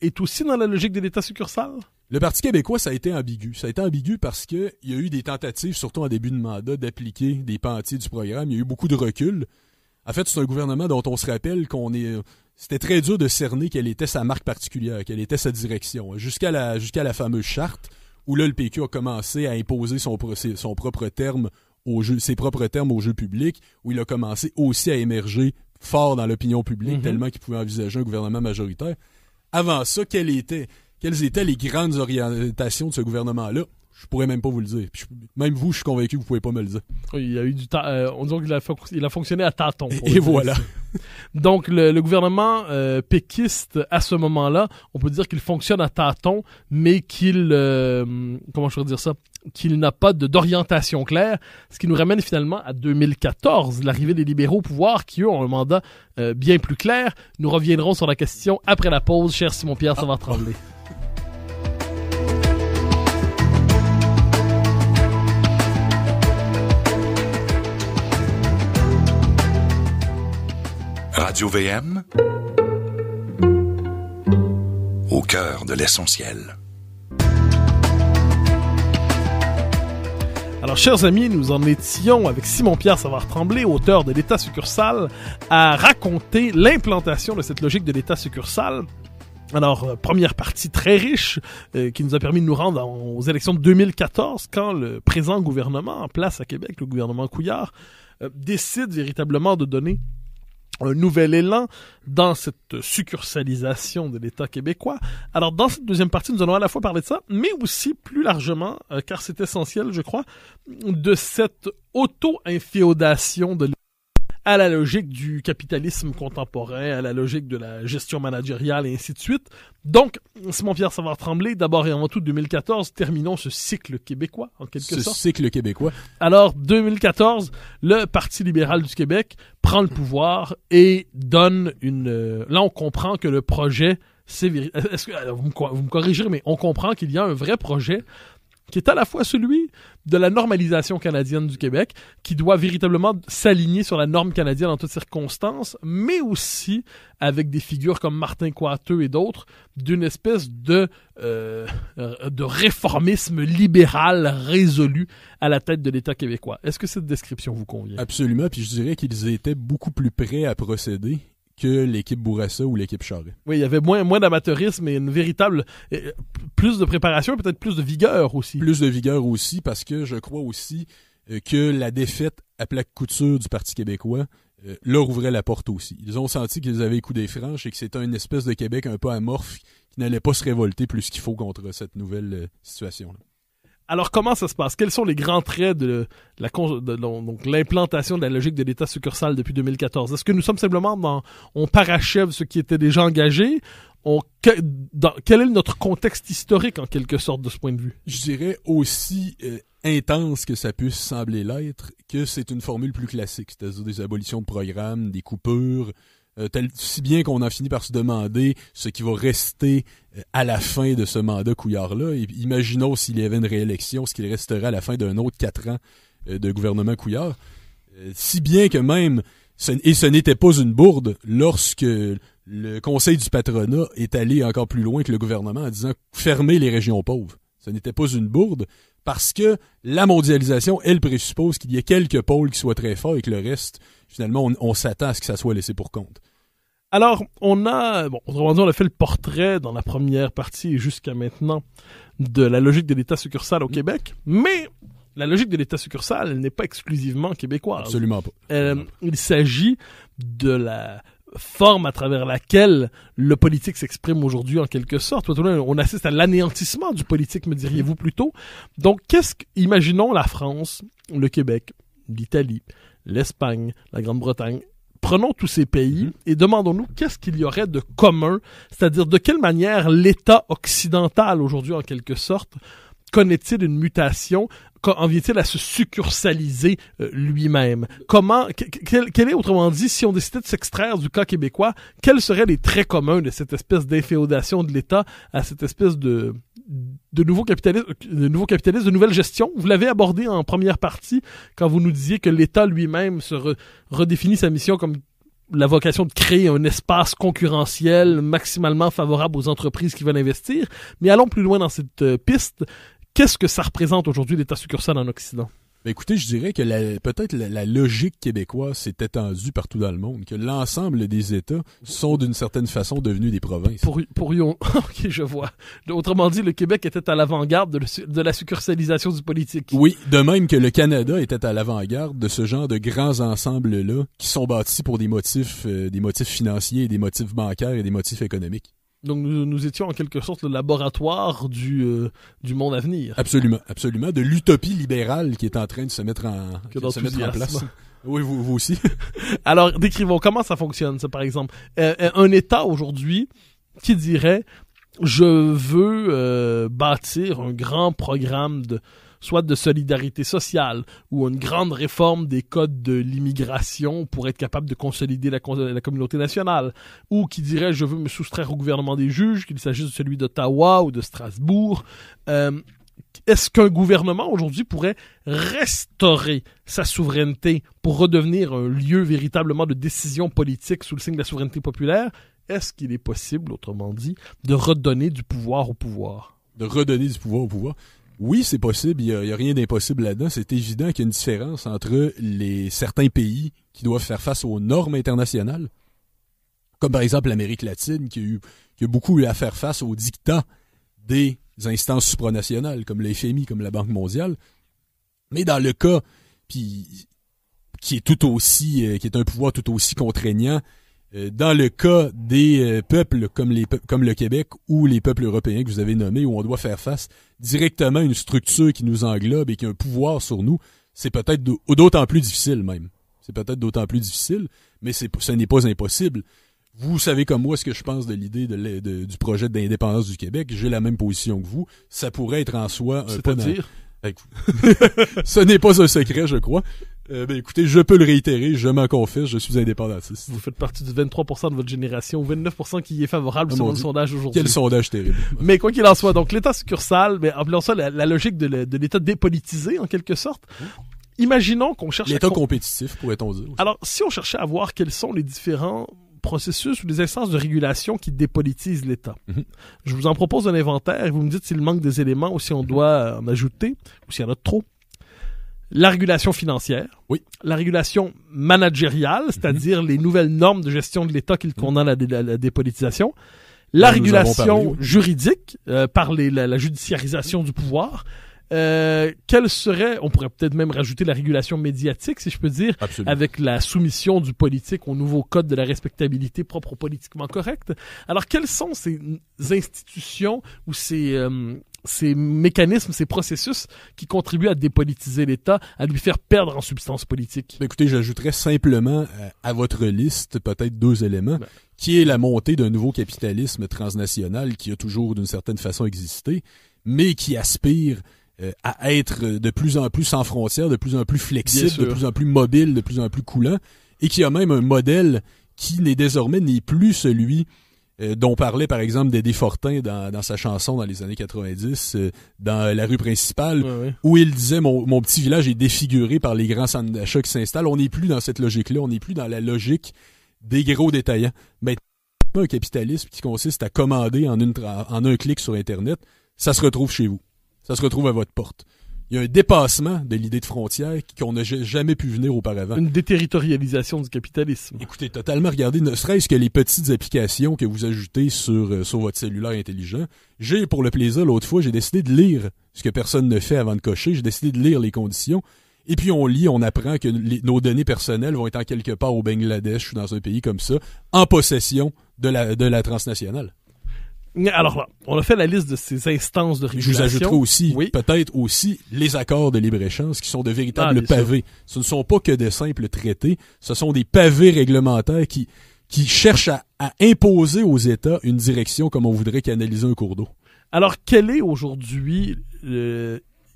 est aussi dans la logique de l'État succursale? Le Parti québécois, ça a été ambigu. Ça a été ambigu parce que il y a eu des tentatives, surtout en début de mandat, d'appliquer des pans entiers du programme. Il y a eu beaucoup de recul. En fait, c'est un gouvernement dont on se rappelle c'était très dur de cerner quelle était sa marque particulière, quelle était sa direction. Jusqu'à la fameuse charte, où là, le PQ a commencé à imposer son propre terme ses propres termes au jeu public, où il a commencé aussi à émerger fort dans l'opinion publique, tellement qu'il pouvait envisager un gouvernement majoritaire. Avant ça, quelles étaient les grandes orientations de ce gouvernement-là? Je pourrais même pas vous le dire. Même vous, je suis convaincu que vous pouvez pas me le dire. Oui, il y a eu du temps. On dirait qu'il a fonctionné à tâtons. Et voilà. Donc, le gouvernement péquiste, à ce moment-là, on peut dire qu'il fonctionne à tâtons, mais qu'il n'a pas d'orientation claire, ce qui nous ramène finalement à 2014, l'arrivée des libéraux au pouvoir, qui eux ont un mandat bien plus clair. Nous reviendrons sur la question après la pause, cher Simon-Pierre Savard-Tremblay. Radio VM, au cœur de l'essentiel. Alors, chers amis, nous en étions avec Simon-Pierre Savard-Tremblay, auteur de l'État succursale, à raconter l'implantation de cette logique de l'État succursale. Alors, première partie très riche qui nous a permis de nous rendre aux élections de 2014, quand le présent gouvernement en place à Québec, le gouvernement Couillard, décide véritablement de donner un nouvel élan dans cette succursalisation de l'État québécois. Alors, dans cette deuxième partie, nous allons à la fois parler de ça, mais aussi plus largement, car c'est essentiel, je crois, de cette auto-inféodation de l'État à la logique du capitalisme contemporain, à la logique de la gestion managériale et ainsi de suite. Donc, Simon-Pierre Savard-Tremblay, d'abord et avant tout 2014, terminons ce cycle québécois, en quelque sorte. Ce cycle québécois. Alors, 2014, le Parti libéral du Québec prend le pouvoir et donne là, on comprend que le projet, vous me corrigerez, mais on comprend qu'il y a un vrai projet qui est à la fois celui de la normalisation canadienne du Québec, qui doit véritablement s'aligner sur la norme canadienne en toutes circonstances, mais aussi avec des figures comme Martin Coiteux et d'autres, d'une espèce de réformisme libéral résolu à la tête de l'État québécois. Est-ce que cette description vous convient? Absolument, puis je dirais qu'ils étaient beaucoup plus prêts à procéder que l'équipe Bourassa ou l'équipe Charest. Oui, il y avait moins d'amateurisme et une véritable plus de préparation et peut-être plus de vigueur aussi. Plus de vigueur aussi, parce que je crois aussi que la défaite à plaque couture du Parti québécois leur ouvrait la porte aussi. Ils ont senti qu'ils avaient les coups des franches et que c'était une espèce de Québec un peu amorphe qui n'allait pas se révolter plus qu'il faut contre cette nouvelle situation-là. Alors, comment ça se passe? Quels sont les grands traits de l'implantation de la logique de l'État succursale depuis 2014? Est-ce que nous sommes simplement on parachève ce qui était déjà engagé? Quel est notre contexte historique, en quelque sorte, de ce point de vue? Je dirais aussi intense que ça puisse sembler l'être, que c'est une formule plus classique, c'est-à-dire des abolitions de programmes, des coupures, si bien qu'on en finit par se demander ce qui va rester à la fin de ce mandat Couillard-là. Et imaginons s'il y avait une réélection, ce qu'il resterait à la fin d'un autre 4 ans de gouvernement Couillard. Si bien que même, ce n'était pas une bourde, lorsque le Conseil du patronat est allé encore plus loin que le gouvernement en disant « fermez les régions pauvres ». Ce n'était pas une bourde, parce que la mondialisation, elle présuppose qu'il y ait quelques pôles qui soient très forts et que le reste, finalement, on s'attend à ce que ça soit laissé pour compte. Alors, autrement dit, on a fait le portrait dans la première partie et jusqu'à maintenant de la logique de l'État succursale au Québec, mais la logique de l'État succursale, elle n'est pas exclusivement québécoise. Absolument pas. Il s'agit de la forme à travers laquelle le politique s'exprime aujourd'hui en quelque sorte. On assiste à l'anéantissement du politique, me diriez-vous plutôt. Donc, imaginons la France, le Québec, l'Italie, l'Espagne, la Grande-Bretagne. Prenons tous ces pays et demandons-nous qu'est-ce qu'il y aurait de commun, c'est-à-dire de quelle manière l'État occidental aujourd'hui en quelque sorte connaît-il une mutation, en vient-il à se succursaliser lui-même? Quel est, autrement dit, si on décidait de s'extraire du cas québécois, quels seraient les traits communs de cette espèce d'inféodation de l'État à cette espèce de nouveau capitalisme, de nouvelle gestion? Vous l'avez abordé en première partie quand vous nous disiez que l'État lui-même se redéfinit sa mission comme la vocation de créer un espace concurrentiel maximalement favorable aux entreprises qui veulent investir. Mais allons plus loin dans cette piste. Qu'est-ce que ça représente aujourd'hui l'État succursale en Occident? Ben écoutez, je dirais que peut-être la logique québécoise s'est étendue partout dans le monde, que l'ensemble des États sont d'une certaine façon devenus des provinces. Ok, je vois. Autrement dit, le Québec était à l'avant-garde de la succursalisation du politique. Oui, de même que le Canada était à l'avant-garde de ce genre de grands ensembles-là qui sont bâtis pour des motifs financiers, des motifs bancaires et des motifs économiques. Donc nous étions en quelque sorte le laboratoire du monde à venir. Absolument, absolument. De l'utopie libérale qui est en train de se mettre en place. Oui, vous aussi. Alors, décrivons comment ça fonctionne, ça, par exemple. Un État aujourd'hui qui dirait « Je veux bâtir un grand programme soit de solidarité sociale ou une grande réforme des codes de l'immigration pour être capable de consolider la communauté nationale, ou qui dirait je veux me soustraire au gouvernement des juges, qu'il s'agisse de celui d'Ottawa ou de Strasbourg. Est-ce qu'un gouvernement aujourd'hui pourrait restaurer sa souveraineté pour redevenir un lieu véritablement de décision politique sous le signe de la souveraineté populaire? Est-ce qu'il est possible, autrement dit, de redonner du pouvoir au pouvoir? De redonner du pouvoir au pouvoir? Oui, c'est possible. Il y a rien d'impossible là-dedans. C'est évident qu'il y a une différence entre certains pays qui doivent faire face aux normes internationales, comme par exemple l'Amérique latine, qui a beaucoup eu à faire face aux dictats des instances supranationales, comme le FMI, comme la Banque mondiale. Mais dans le cas, qui est un pouvoir tout aussi contraignant, dans le cas des peuples comme le Québec ou les peuples européens que vous avez nommés, où on doit faire face directement à une structure qui nous englobe et qui a un pouvoir sur nous, c'est peut-être d'autant plus difficile même. C'est peut-être d'autant plus difficile, mais ce n'est pas impossible. Vous savez comme moi ce que je pense de l'idée du projet d'indépendance du Québec. J'ai la même position que vous. Ça pourrait être en soi un pas... C'est-à-dire? Ce n'est pas un secret, je crois. Écoutez, je peux le réitérer, je m'en confesse, je suis indépendantiste. Vous faites partie du 23% de votre génération, 29% qui est favorable selon le sondage aujourd'hui. Quel sondage terrible. Mais quoi qu'il en soit, donc l'État succursal, mais appelons ça la logique de l'État dépolitisé en quelque sorte. Imaginons qu'on cherche l'État compétitif, pourrait-on dire. Alors, si on cherchait à voir quels sont les différents processus ou des instances de régulation qui dépolitisent l'État. Je vous en propose un inventaire et vous me dites s'il manque des éléments ou si on doit en ajouter ou s'il y en a trop. La régulation financière. Oui. La régulation managériale, c'est-à-dire les nouvelles normes de gestion de l'État qui condamnent à la dépolitisation. La régulation juridique par la judiciarisation du pouvoir. Quelle serait, on pourrait peut-être même rajouter la régulation médiatique, si je peux dire, absolument, avec la soumission du politique au nouveau code de la respectabilité propre au politiquement correct. Alors, quelles sont ces institutions ou ces mécanismes, ces processus qui contribuent à dépolitiser l'État, à lui faire perdre en substance politique? Écoutez, j'ajouterais simplement à votre liste peut-être 2 éléments, qui est la montée d'un nouveau capitalisme transnational qui a toujours d'une certaine façon existé, mais qui aspire à être de plus en plus sans frontières, de plus en plus flexible, de plus en plus mobile, de plus en plus coulant, et qui a même un modèle qui n'est plus celui dont parlait par exemple Dédé Fortin dans sa chanson dans les années 90, dans La rue principale, où il disait mon petit village est défiguré par les grands centres d'achat qui s'installent. On n'est plus dans cette logique-là, on n'est plus dans la logique des gros détaillants. Maintenant, un capitalisme qui consiste à commander en un clic sur Internet, ça se retrouve chez vous. Ça se retrouve à votre porte. Il y a un dépassement de l'idée de frontière qu'on n'a jamais pu venir auparavant. Une déterritorialisation du capitalisme. Écoutez, totalement, regardez, ne serait-ce que les petites applications que vous ajoutez sur votre cellulaire intelligent. Pour le plaisir, l'autre fois, j'ai décidé de lire ce que personne ne fait avant de cocher. J'ai décidé de lire les conditions. Et puis on apprend que nos données personnelles vont être en quelque part au Bangladesh ou dans un pays comme ça, en possession de la transnationale. Alors là, on a fait la liste de ces instances de régulation. Je vous ajouterai aussi, peut-être aussi, les accords de libre-échange qui sont de véritables pavés. Ce ne sont pas que de simples traités, ce sont des pavés réglementaires qui cherchent à imposer aux États une direction comme on voudrait canaliser un cours d'eau. Alors, quel est aujourd'hui,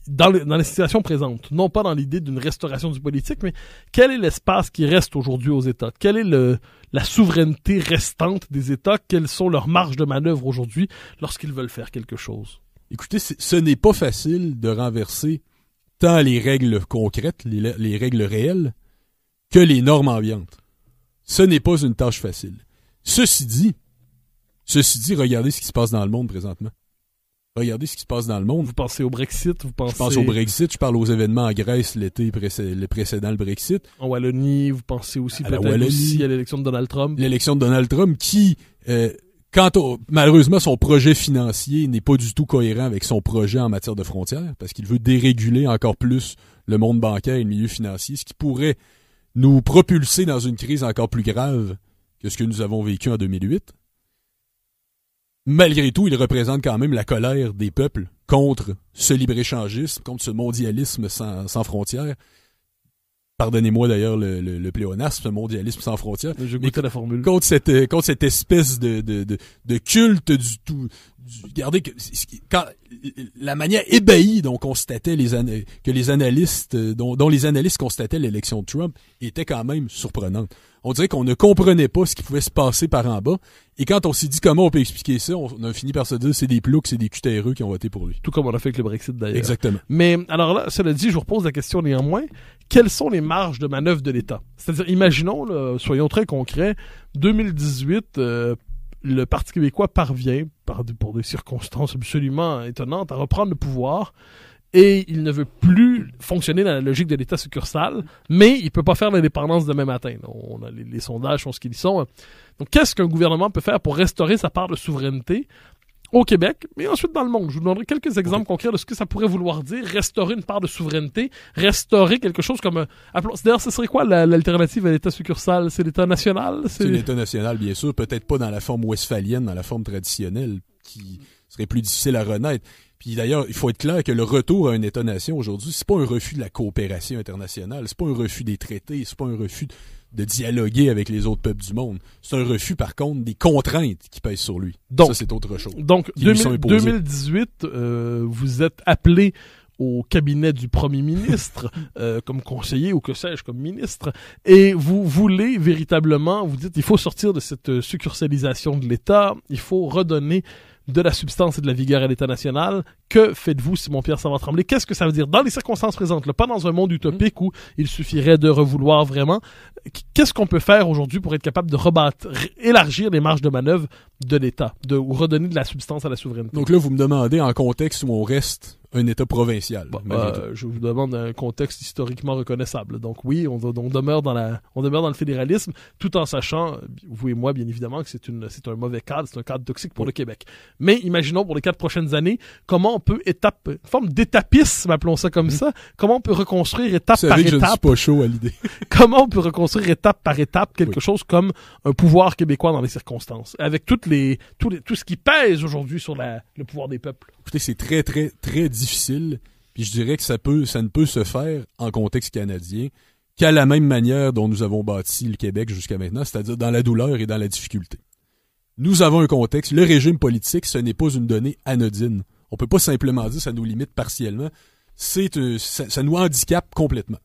dans les situations présentes, non pas dans l'idée d'une restauration du politique, mais quel est l'espace qui reste aujourd'hui aux États? Quelle est la souveraineté restante des États? Quelles sont leurs marges de manœuvre aujourd'hui lorsqu'ils veulent faire quelque chose? Écoutez, ce n'est pas facile de renverser tant les règles concrètes, les règles réelles, que les normes ambiantes. Ce n'est pas une tâche facile. Ceci dit, regardez ce qui se passe dans le monde présentement. Regardez ce qui se passe dans le monde. Vous pensez au Brexit, Je pense au Brexit, je parle aux événements en Grèce l'été précédent le Brexit. En Wallonie, vous pensez aussi peut-être aussi à l'élection de Donald Trump. L'élection de Donald Trump qui, malheureusement, son projet financier n'est pas du tout cohérent avec son projet en matière de frontières, parce qu'il veut déréguler encore plus le monde bancaire et le milieu financier, ce qui pourrait nous propulser dans une crise encore plus grave que ce que nous avons vécu en 2008. Malgré tout, il représente quand même la colère des peuples contre ce libre-échangisme, contre ce mondialisme sans frontières. Pardonnez-moi d'ailleurs le pléonasme, ce mondialisme sans frontières. Je goûtais la formule. Contre cette espèce de culte du tout. Regardez la manière ébahie dont constataient dont les analystes constataient l'élection de Trump était quand même surprenante. On dirait qu'on ne comprenait pas ce qui pouvait se passer par en bas. Et quand on s'est dit comment on peut expliquer ça, on a fini par se dire c'est des ploucs, c'est des cutéreux qui ont voté pour lui. Tout comme on a fait avec le Brexit d'ailleurs. Exactement. Mais alors là, cela dit, je vous repose la question néanmoins. Quelles sont les marges de manœuvre de l'État? C'est-à-dire, imaginons, là, soyons très concrets, 2018, le Parti québécois parvient, pour des circonstances absolument étonnantes, à reprendre le pouvoir. Et il ne veut plus fonctionner dans la logique de l'État succursal, mais il peut pas faire l'indépendance demain matin. On a les sondages sont ce qu'ils sont. Donc, qu'est-ce qu'un gouvernement peut faire pour restaurer sa part de souveraineté au Québec, mais ensuite dans le monde? Je vous donnerai quelques exemples concrets de ce que ça pourrait vouloir dire, restaurer une part de souveraineté, restaurer quelque chose comme... D'ailleurs, ce serait quoi l'alternative à l'État succursal? C'est l'État national? C'est l'État national, bien sûr. Peut-être pas dans la forme westphalienne, dans la forme traditionnelle, qui serait plus difficile à renaître. Puis d'ailleurs, il faut être clair que le retour à un État-nation aujourd'hui, c'est pas un refus de la coopération internationale, c'est pas un refus des traités, c'est pas un refus de dialoguer avec les autres peuples du monde. C'est un refus, par contre, des contraintes qui pèsent sur lui. Donc, ça, c'est autre chose. Donc, 2018, vous êtes appelé au cabinet du premier ministre comme conseiller ou que sais-je, comme ministre, et vous voulez véritablement, vous dites, il faut sortir de cette succursalisation de l'État, il faut redonner de la substance et de la vigueur à l'État national. Que faites-vous, Simon-Pierre Savard-Tremblay? Qu'est-ce que ça veut dire dans les circonstances présentes, là, pas dans un monde utopique où il suffirait de revouloir vraiment? Qu'est-ce qu'on peut faire aujourd'hui pour être capable de élargir les marges de manœuvre de l'État, ou redonner de la substance à la souveraineté? Donc là, vous me demandez en contexte où on reste un État provincial. Je vous demande un contexte historiquement reconnaissable. Donc oui, on demeure dans le fédéralisme, tout en sachant, vous et moi, bien évidemment, que c'est un mauvais cadre, c'est un cadre toxique pour le Québec. Mais imaginons pour les 4 prochaines années, comment on peut une forme d'étapisme, appelons ça comme ça, comment on peut reconstruire étape par étape. Je ne suis pas chaud à l'idée. Comment on peut reconstruire étape par étape quelque chose comme un pouvoir québécois dans les circonstances, avec tout ce qui pèse aujourd'hui sur le pouvoir des peuples. Écoutez, c'est très, très, très difficile. Puis je dirais que ça ne peut se faire en contexte canadien qu'à la même manière dont nous avons bâti le Québec jusqu'à maintenant, c'est-à-dire dans la douleur et dans la difficulté. Nous avons un contexte. Le régime politique, ce n'est pas une donnée anodine. On peut pas simplement dire ça nous limite partiellement. Ça nous handicape complètement.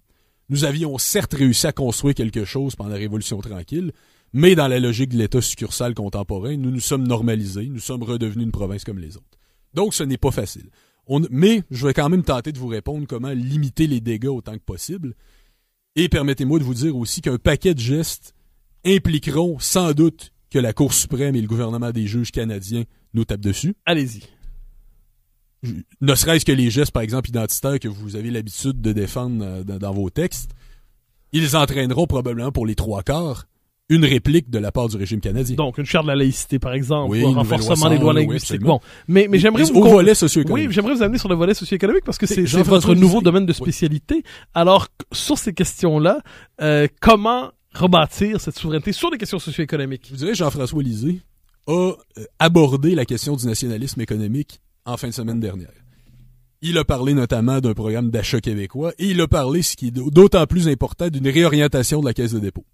Nous avions certes réussi à construire quelque chose pendant la Révolution tranquille, Mais dans la logique de l'État succursale contemporain, nous nous sommes normalisés, nous sommes redevenus une province comme les autres. Donc, ce n'est pas facile. Mais je vais quand même tenter de vous répondre comment limiter les dégâts autant que possible. Et permettez-moi de vous dire aussi qu'un paquet de gestes impliqueront sans doute que la Cour suprême et le gouvernement des juges canadiens nous tapent dessus. Allez-y. Ne serait-ce que les gestes, par exemple, identitaires que vous avez l'habitude de défendre dans vos textes, ils entraîneront probablement pour les 3/4 une réplique de la part du régime canadien. Donc, une charte de la laïcité, par exemple, oui, ou un renforcement des lois linguistiques. Oui, bon. Mais j'aimerais vous... Au volet socio-économique. Oui, j'aimerais vous amener sur le volet socio-économique parce que c'est votre Jean-François nouveau Lisée. domaine de spécialité. Alors, sur ces questions-là, comment rebâtir cette souveraineté sur les questions socio-économiques? Je vous dirais, Jean-François Lisée a abordé la question du nationalisme économique en fin de semaine dernière. Il a parlé notamment d'un programme d'achat québécois et il a parlé, ce qui est d'autant plus important, d'une réorientation de la Caisse de dépôt.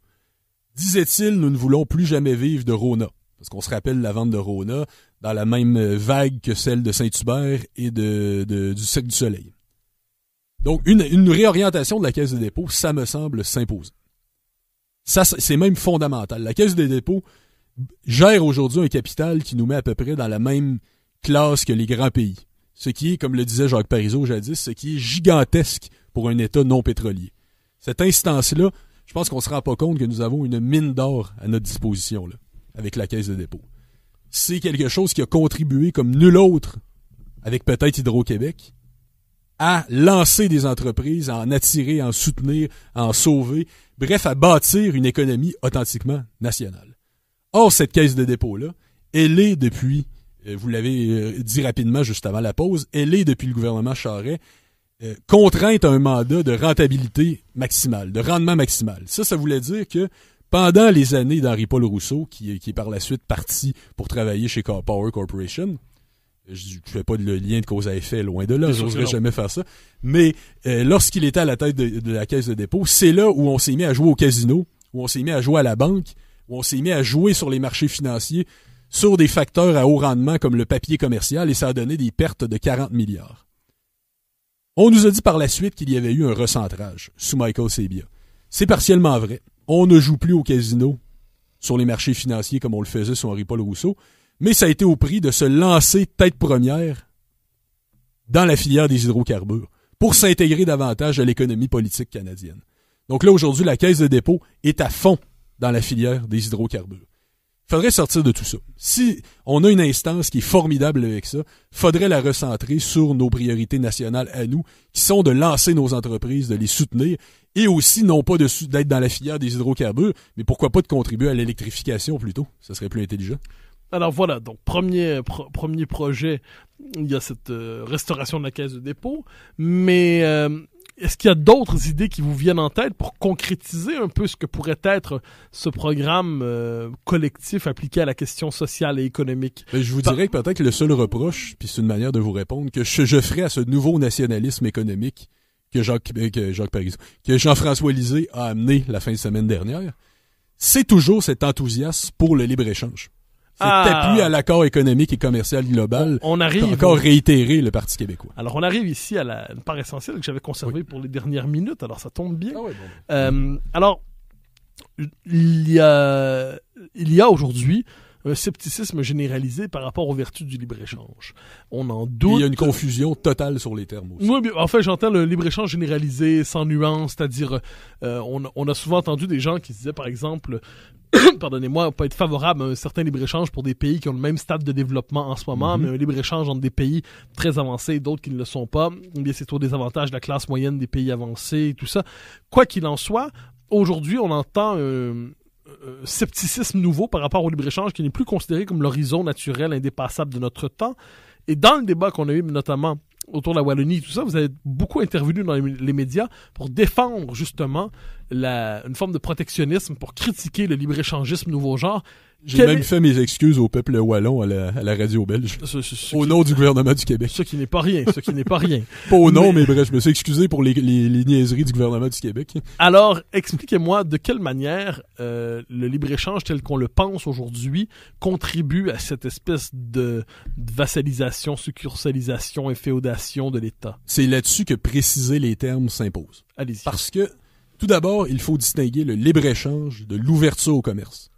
Disait-il, nous ne voulons plus jamais vivre de Rona. Parce qu'on se rappelle la vente de Rona dans la même vague que celle de Saint-Hubert et du Cirque du Soleil. Donc, une réorientation de la Caisse de dépôt, ça me semble s'imposer. Ça, c'est même fondamental. La Caisse de dépôt gère aujourd'hui un capital qui nous met à peu près dans la même classe que les grands pays. Ce qui est, comme le disait Jacques Parizeau jadis, ce qui est gigantesque pour un État non pétrolier. Cette instance-là, je pense qu'on ne se rend pas compte que nous avons une mine d'or à notre disposition, là, avec la Caisse de dépôt. C'est quelque chose qui a contribué comme nul autre, avec peut-être Hydro-Québec, à lancer des entreprises, à en attirer, à en soutenir, à en sauver, bref, à bâtir une économie authentiquement nationale. Or, cette Caisse de dépôt-là, elle est depuis, vous l'avez dit rapidement juste avant la pause, elle est depuis le gouvernement Charest, contrainte à un mandat de rentabilité maximale, de rendement maximal. Ça voulait dire que pendant les années d'Henri-Paul Rousseau, qui est par la suite parti pour travailler chez Power Corporation, je fais pas de lien de cause à effet, loin de là, j'oserais jamais faire ça, mais lorsqu'il était à la tête de la Caisse de dépôt, c'est là où on s'est mis à jouer au casino, où on s'est mis à jouer à la banque, où on s'est mis à jouer sur les marchés financiers, sur des facteurs à haut rendement comme le papier commercial, et ça a donné des pertes de 40 milliards. On nous a dit par la suite qu'il y avait eu un recentrage sous Michael Sabia. C'est partiellement vrai. On ne joue plus au casino sur les marchés financiers comme on le faisait sous Henri-Paul Rousseau, mais ça a été au prix de se lancer tête première dans la filière des hydrocarbures pour s'intégrer davantage à l'économie politique canadienne. Donc là, aujourd'hui, la Caisse de dépôt est à fond dans la filière des hydrocarbures. Il faudrait sortir de tout ça. Si on a une instance qui est formidable avec ça, faudrait la recentrer sur nos priorités nationales à nous, qui sont de lancer nos entreprises, de les soutenir, et aussi non pas d'être dans la filière des hydrocarbures, mais pourquoi pas de contribuer à l'électrification plutôt. Ça serait plus intelligent. Alors voilà, donc premier projet, il y a cette restauration de la Caisse de dépôt, mais est-ce qu'il y a d'autres idées qui vous viennent en tête pour concrétiser un peu ce que pourrait être ce programme collectif appliqué à la question sociale et économique? Je vous dirais que peut-être le seul reproche, puis c'est une manière de vous répondre, que je ferais à ce nouveau nationalisme économique que Jean-François Lisée a amené la fin de semaine dernière, c'est toujours cet enthousiasme pour le libre-échange. Cet appui à l'accord économique et commercial global on arrive, encore réitéré le Parti québécois. Alors, on arrive ici à une part essentielle que j'avais conservée pour les dernières minutes, alors ça tombe bien. Ah oui, bon. Alors, il y a aujourd'hui un scepticisme généralisé par rapport aux vertus du libre-échange. On en doute. Il y a une confusion totale sur les termes aussi. Oui, en fait, j'entends le libre-échange généralisé, sans nuance, c'est-à-dire, on a souvent entendu des gens qui disaient, par exemple, pardonnez-moi, on peut être favorable à un certain libre-échange pour des pays qui ont le même stade de développement en ce moment, mais un libre-échange entre des pays très avancés et d'autres qui ne le sont pas, eh bien, c'est au désavantage de la classe moyenne des pays avancés et tout ça. Quoi qu'il en soit, aujourd'hui, on entend scepticisme nouveau par rapport au libre-échange qui n'est plus considéré comme l'horizon naturel indépassable de notre temps. Et dans le débat qu'on a eu notamment autour de la Wallonie et tout ça, vous avez beaucoup intervenu dans les médias pour défendre justement une forme de protectionnisme, pour critiquer le libre-échangisme nouveau genre. J'ai même fait mes excuses au peuple wallon à la radio belge, au nom du gouvernement du Québec. Ce qui n'est pas rien, Pas au nom, mais bref, je me suis excusé pour les niaiseries du gouvernement du Québec. Alors, expliquez-moi de quelle manière le libre-échange tel qu'on le pense aujourd'hui contribue à cette espèce de vassalisation, succursalisation et féodation de l'État. C'est là-dessus que préciser les termes s'impose. Allez-y. Parce que, tout d'abord, il faut distinguer le libre-échange de l'ouverture au commerce.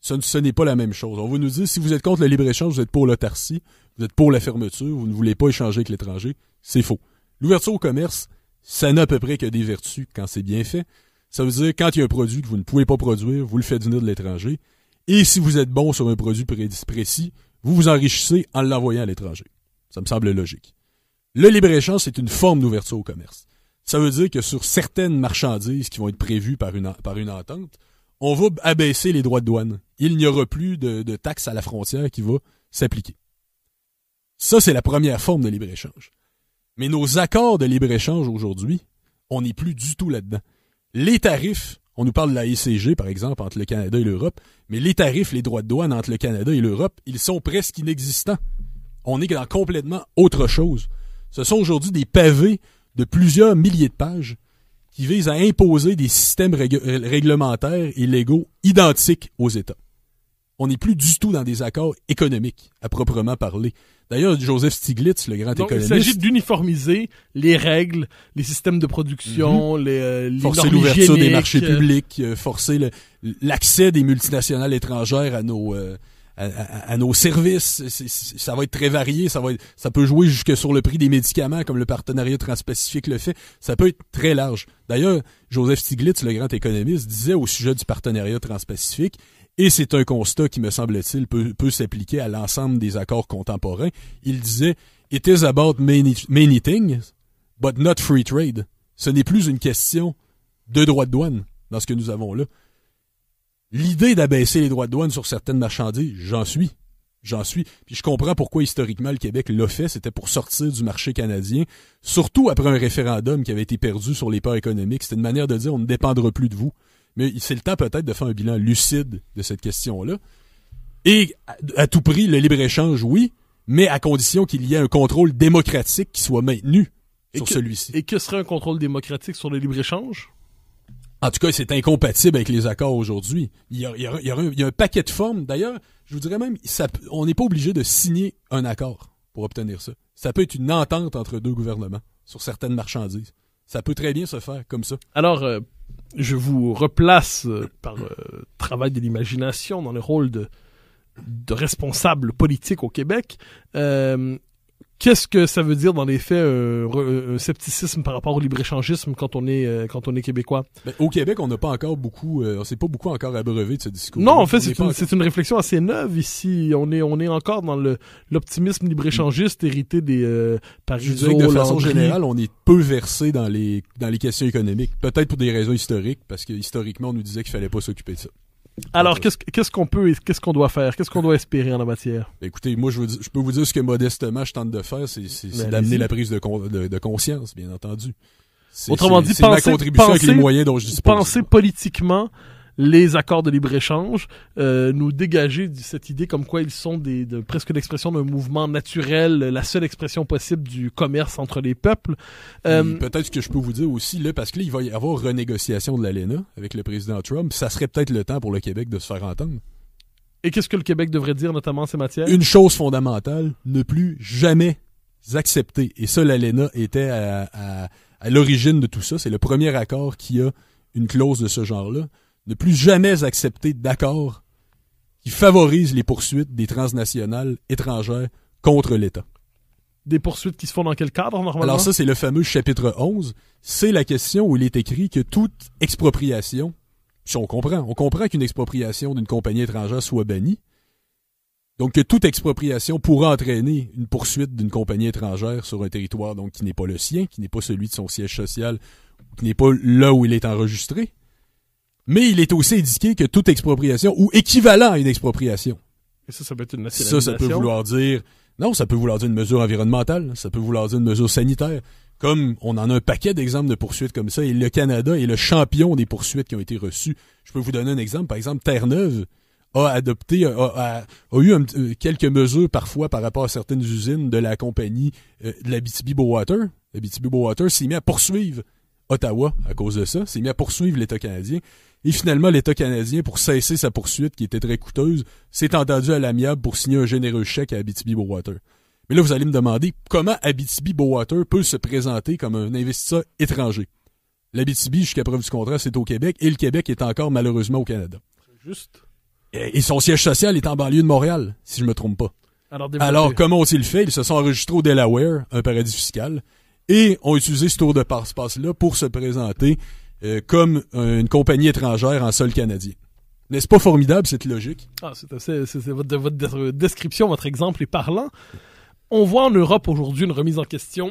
Ce n'est pas la même chose. On va nous dire, si vous êtes contre le libre-échange, vous êtes pour l'autarcie, vous êtes pour la fermeture, vous ne voulez pas échanger avec l'étranger. C'est faux. L'ouverture au commerce, ça n'a à peu près que des vertus quand c'est bien fait. Ça veut dire, quand il y a un produit que vous ne pouvez pas produire, vous le faites venir de l'étranger. Et si vous êtes bon sur un produit précis, vous vous enrichissez en l'envoyant à l'étranger. Ça me semble logique. Le libre-échange, c'est une forme d'ouverture au commerce. Ça veut dire que sur certaines marchandises qui vont être prévues par une entente, on va abaisser les droits de douane. Il n'y aura plus de taxes à la frontière qui va s'appliquer. Ça, c'est la première forme de libre-échange. Mais nos accords de libre-échange aujourd'hui, on n'est plus du tout là-dedans. Les tarifs, on nous parle de la ECG, par exemple, entre le Canada et l'Europe, mais les tarifs, les droits de douane entre le Canada et l'Europe, ils sont presque inexistants. On est dans complètement autre chose. Ce sont aujourd'hui des pavés de plusieurs milliers de pages qui visent à imposer des systèmes réglementaires et légaux identiques aux États. On n'est plus du tout dans des accords économiques, à proprement parler. D'ailleurs, Joseph Stiglitz, le grand économiste... Il s'agit d'uniformiser les règles, les systèmes de production, les forcer normes l'ouverture des hygiéniques, marchés publics, forcer l'accès des multinationales étrangères à nos services. Ça va être très varié. Ça peut jouer jusque sur le prix des médicaments, comme le partenariat transpacifique le fait. Ça peut être très large. D'ailleurs, Joseph Stiglitz, le grand économiste, disait au sujet du partenariat transpacifique, et c'est un constat qui, me semble-t-il, peut s'appliquer à l'ensemble des accords contemporains. Il disait « It is about many things, but not free trade ». Ce n'est plus une question de droits de douane dans ce que nous avons là. L'idée d'abaisser les droits de douane sur certaines marchandises, j'en suis. Puis je comprends pourquoi historiquement le Québec l'a fait. C'était pour sortir du marché canadien, surtout après un référendum qui avait été perdu sur les peurs économiques. C'était une manière de dire on ne dépendra plus de vous. Mais c'est le temps peut-être de faire un bilan lucide de cette question-là. Et à tout prix, le libre-échange, oui, mais à condition qu'il y ait un contrôle démocratique qui soit maintenu sur celui-ci. Et que serait un contrôle démocratique sur le libre-échange? En tout cas, c'est incompatible avec les accords aujourd'hui. Il y a un paquet de formes. D'ailleurs, je vous dirais même, on n'est pas obligé de signer un accord pour obtenir ça. Ça peut être une entente entre deux gouvernements sur certaines marchandises. Ça peut très bien se faire comme ça. Alors, je vous replace par travail de l'imagination dans le rôle de responsable politique au Québec. Qu'est-ce que ça veut dire dans les faits un scepticisme par rapport au libre-échangisme quand on est québécois? Ben, au Québec, on n'a pas encore beaucoup, on s'est pas beaucoup encore abreuvé de ce discours. Non, en fait, c'est une réflexion assez neuve ici. On est encore dans l'optimisme libre-échangiste hérité des Parizeau, je dirais que de façon Landry. générale, on est peu versé dans les questions économiques. Peut-être pour des raisons historiques, parce que historiquement, on nous disait qu'il fallait pas s'occuper de ça. Alors, qu'est-ce qu'on doit faire? Qu'est-ce qu'on doit espérer en la matière? Écoutez, moi, je peux vous dire ce que modestement je tente de faire, c'est d'amener la prise de conscience, bien entendu. Autrement dit, c'est ma contribution avec les moyens dont je dispose. Penser politiquement les accords de libre-échange, nous dégager de cette idée comme quoi ils sont presque l'expression d'un mouvement naturel, la seule expression possible du commerce entre les peuples. Peut-être que je peux vous dire aussi, là, parce que là, il va y avoir renégociation de l'ALENA avec le président Trump, ça serait peut-être le temps pour le Québec de se faire entendre. Et qu'est-ce que le Québec devrait dire, notamment en ces matières? Une chose fondamentale, ne plus jamais accepter. Et ça, l'ALENA était à l'origine de tout ça. C'est le premier accord qui a une clause de ce genre-là. Ne plus jamais accepter d'accords qui favorisent les poursuites des transnationales étrangères contre l'État. Des poursuites qui se font dans quel cadre, normalement? Alors ça, c'est le fameux chapitre 11. C'est la question où il est écrit que toute expropriation, si on comprend qu'une expropriation d'une compagnie étrangère soit bannie, donc que toute expropriation pourra entraîner une poursuite d'une compagnie étrangère sur un territoire donc qui n'est pas le sien, qui n'est pas celui de son siège social, qui n'est pas là où il est enregistré. Mais il est aussi indiqué que toute expropriation, ou équivalent à une expropriation. Et ça peut être une nationalisation. Ça peut vouloir dire... Non, ça peut vouloir dire une mesure environnementale, ça peut vouloir dire une mesure sanitaire. Comme on en a un paquet d'exemples de poursuites comme ça, et le Canada est le champion des poursuites qui ont été reçues. Je peux vous donner un exemple. Par exemple, Terre-Neuve a eu quelques mesures parfois par rapport à certaines usines de la compagnie de l'Abitibi-Bowater. L'Abitibi-Bowater s'est mis à poursuivre Ottawa à cause de ça, s'est mis à poursuivre l'État canadien. Et finalement, l'État canadien, pour cesser sa poursuite, qui était très coûteuse, s'est entendu à l'amiable pour signer un généreux chèque à Abitibi-Bowater. Mais là, vous allez me demander comment Abitibi-Bowater peut se présenter comme un investisseur étranger. L'Abitibi, jusqu'à preuve du contraire, c'est au Québec, et le Québec est encore malheureusement au Canada. Juste. Et son siège social est en banlieue de Montréal, si je me trompe pas. Alors comment ont-ils fait? Ils se sont enregistrés au Delaware, un paradis fiscal, et ont utilisé ce tour de passe-passe-là pour se présenter comme une compagnie étrangère en sol canadien. N'est-ce pas formidable, cette logique? Votre description, votre exemple est parlant. On voit en Europe aujourd'hui une remise en question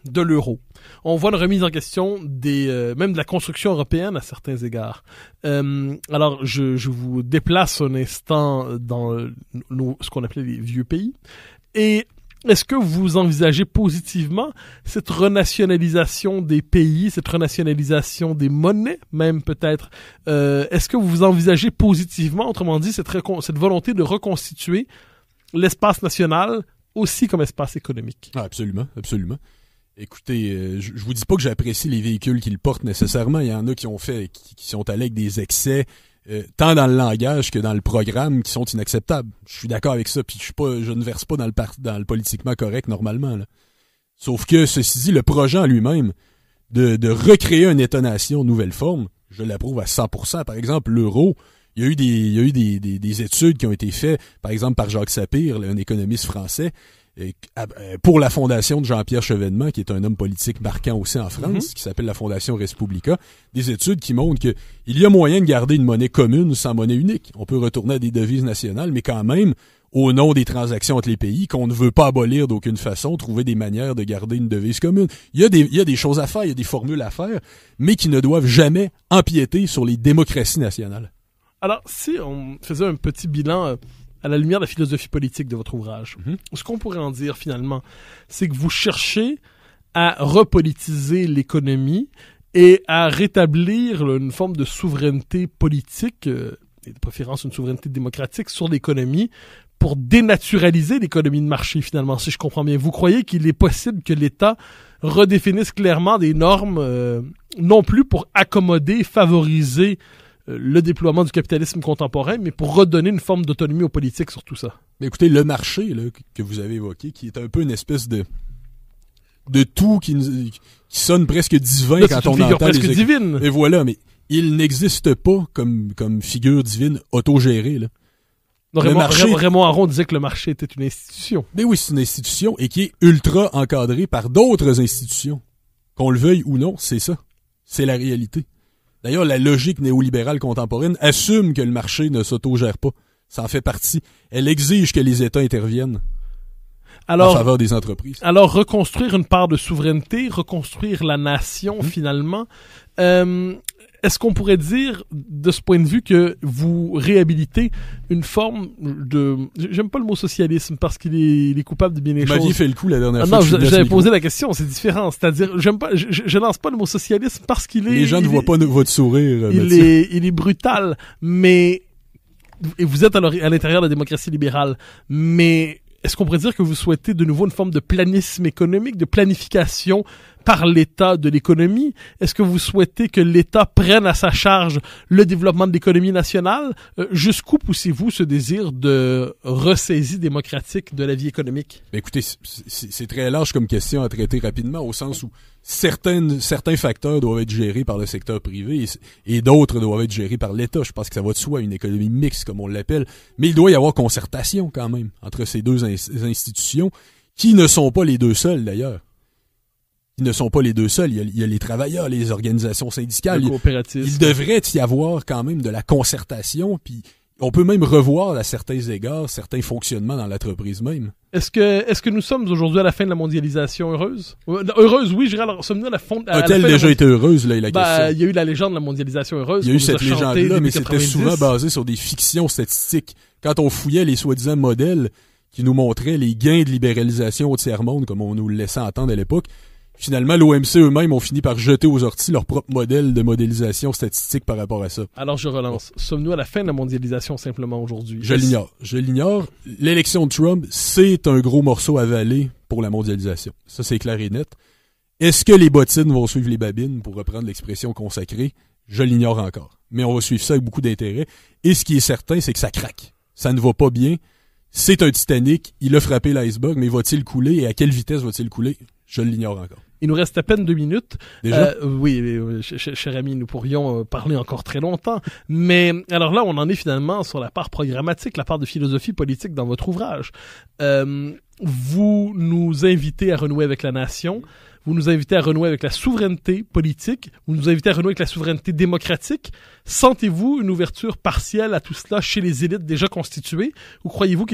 de l'euro. On voit une remise en question même de la construction européenne à certains égards. Alors, je vous déplace un instant dans ce qu'on appelait les vieux pays. Et est-ce que vous envisagez positivement cette renationalisation des pays, cette renationalisation des monnaies, même peut-être? Est-ce que vous envisagez positivement, autrement dit, cette volonté de reconstituer l'espace national aussi comme espace économique? Ah, absolument, absolument. Écoutez, je vous dis pas que j'apprécie les véhicules qu'ils portent nécessairement. Il y en a qui sont allés avec des excès, tant dans le langage que dans le programme, qui sont inacceptables. Je suis d'accord avec ça, puis je ne verse pas dans le politiquement correct normalement, là. Sauf que, ceci dit, le projet en lui-même de recréer un État-nation nouvelle forme, je l'approuve à 100%. Par exemple, l'euro, il y a eu des études qui ont été faites, par exemple par Jacques Sapir, un économiste français, pour la fondation de Jean-Pierre Chevènement, qui est un homme politique marquant aussi en France, qui s'appelle la Fondation Respublica, des études qui montrent qu'il y a moyen de garder une monnaie commune sans monnaie unique. On peut retourner à des devises nationales, mais quand même, au nom des transactions entre les pays, qu'on ne veut pas abolir d'aucune façon, trouver des manières de garder une devise commune. Il y a des choses à faire, il y a des formules à faire, mais qui ne doivent jamais empiéter sur les démocraties nationales. Alors, si on faisait un petit bilan à la lumière de la philosophie politique de votre ouvrage, ce qu'on pourrait en dire finalement, c'est que vous cherchez à repolitiser l'économie et à rétablir une forme de souveraineté politique, et de préférence une souveraineté démocratique sur l'économie, pour dénaturaliser l'économie de marché finalement, si je comprends bien. Vous croyez qu'il est possible que l'État redéfinisse clairement des normes, non plus pour accommoder, favoriser le déploiement du capitalisme contemporain, mais pour redonner une forme d'autonomie aux politiques sur tout ça? Mais écoutez, le marché là, que vous avez évoqué, qui est un peu une espèce de tout qui sonne presque divin là, quand on entend presque divine. Et voilà, mais il n'existe pas comme figure divine autogérée, là. Non, Raymond Aron disait que le marché était une institution. Mais oui, c'est une institution et qui est ultra encadrée par d'autres institutions. Qu'on le veuille ou non, c'est ça. C'est la réalité. D'ailleurs, la logique néolibérale contemporaine assume que le marché ne s'autogère pas. Ça en fait partie. Elle exige que les États interviennent en faveur des entreprises. Alors, reconstruire une part de souveraineté, reconstruire la nation, finalement. Est-ce qu'on pourrait dire, de ce point de vue, que vous réhabilitez une forme de... J'aime pas le mot socialisme parce qu'il est coupable de bien les choses. Vous m'aviez fait le coup la dernière fois. Non, j'avais posé la question, c'est différent. C'est-à-dire, je lance pas le mot socialisme parce qu'il est... Les gens ne voient pas votre sourire, il est brutal, mais... Et vous êtes à l'intérieur de la démocratie libérale, mais... Est-ce qu'on pourrait dire que vous souhaitez de nouveau une forme de planisme économique, de planification par l'État de l'économie? Est-ce que vous souhaitez que l'État prenne à sa charge le développement de l'économie nationale? Jusqu'où poussez-vous ce désir de ressaisie démocratique de la vie économique? Ben écoutez, c'est très large comme question à traiter rapidement, au sens où certains facteurs doivent être gérés par le secteur privé et d'autres doivent être gérés par l'État. Je pense que ça va de soi, une économie mixte, comme on l'appelle. Mais il doit y avoir concertation, quand même, entre ces deux institutions, qui ne sont pas les deux seules, d'ailleurs. Ils ne sont pas les deux seuls. Il y a les travailleurs, les organisations syndicales. Il devrait y avoir quand même de la concertation, puis on peut même revoir à certains égards certains fonctionnements dans l'entreprise même. Est-ce que nous sommes aujourd'hui à la fin de la mondialisation heureuse? Heureuse, oui, je dirais. Alors, sommes-nous à la fin a-t-elle déjà été heureuse, là, la question? Il y a eu la légende de la mondialisation heureuse. Il y a eu cette légende-là, mais c'était souvent basé sur des fictions statistiques. Quand on fouillait les soi-disant modèles qui nous montraient les gains de libéralisation au tiers-monde, comme on nous le laissait entendre à l'époque, finalement, l'OMC eux-mêmes ont fini par jeter aux orties leur propre modèle de modélisation statistique par rapport à ça. Alors, je relance. Sommes-nous à la fin de la mondialisation simplement aujourd'hui? Je l'ignore. L'élection de Trump, c'est un gros morceau avalé pour la mondialisation. Ça, c'est clair et net. Est-ce que les bottines vont suivre les babines, pour reprendre l'expression consacrée? Je l'ignore encore. Mais on va suivre ça avec beaucoup d'intérêt. Et ce qui est certain, c'est que ça craque. Ça ne va pas bien. C'est un Titanic. Il a frappé l'iceberg, mais va-t-il couler? Et à quelle vitesse va-t-il couler? Je l'ignore encore. Il nous reste à peine 2 minutes. Déjà? Oui, cher ami, nous pourrions parler encore très longtemps. Mais alors là, on en est finalement sur la part programmatique, la part de philosophie politique dans votre ouvrage. Vous nous invitez à renouer avec la nation. Vous nous invitez à renouer avec la souveraineté politique. Vous nous invitez à renouer avec la souveraineté démocratique. Sentez-vous une ouverture partielle à tout cela chez les élites déjà constituées? Ou croyez-vous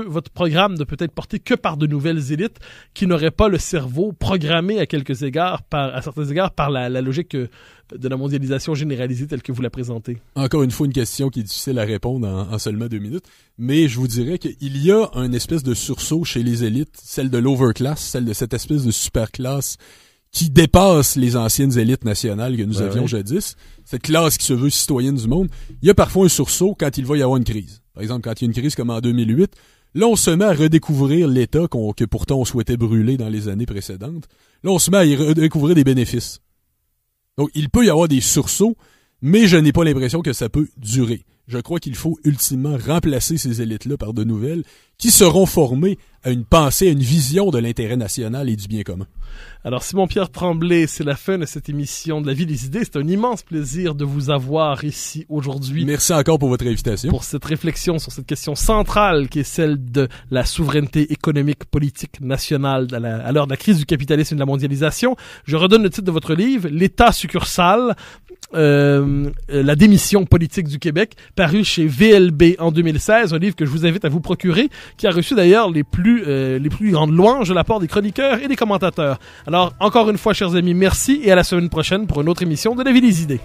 votre programme ne peut être porté que par de nouvelles élites qui n'auraient pas le cerveau programmé à certains égards par la logique de la mondialisation généralisée telle que vous la présentez? Encore une fois, une question qui est difficile à répondre en seulement 2 minutes. Mais je vous dirais qu'il y a une espèce de sursaut chez les élites, celle de l'overclass, celle de cette espèce de superclasse qui dépasse les anciennes élites nationales que nous avions jadis. Cette classe qui se veut citoyenne du monde. Il y a parfois un sursaut quand il va y avoir une crise. Par exemple, quand il y a une crise comme en 2008, là, on se met à redécouvrir l'État que pourtant on souhaitait brûler dans les années précédentes. Là, on se met à y redécouvrir des bénéfices. Donc, il peut y avoir des sursauts, mais je n'ai pas l'impression que ça peut durer. Je crois qu'il faut ultimement remplacer ces élites-là par de nouvelles qui seront formées à une pensée, à une vision de l'intérêt national et du bien commun. Alors, Simon-Pierre Tremblay, c'est la fin de cette émission de La Vie des idées. C'est un immense plaisir de vous avoir ici aujourd'hui. Merci encore pour votre invitation. Pour cette réflexion sur cette question centrale qui est celle de la souveraineté économique, politique, nationale à l'heure de la crise du capitalisme et de la mondialisation. Je redonne le titre de votre livre, L'État succursale, la démission politique du Québec, paru chez VLB en 2016, un livre que je vous invite à vous procurer, qui a reçu d'ailleurs les plus grandes louanges de la part des chroniqueurs et des commentateurs. Alors, encore une fois, chers amis, merci et à la semaine prochaine pour une autre émission de La Vie des idées.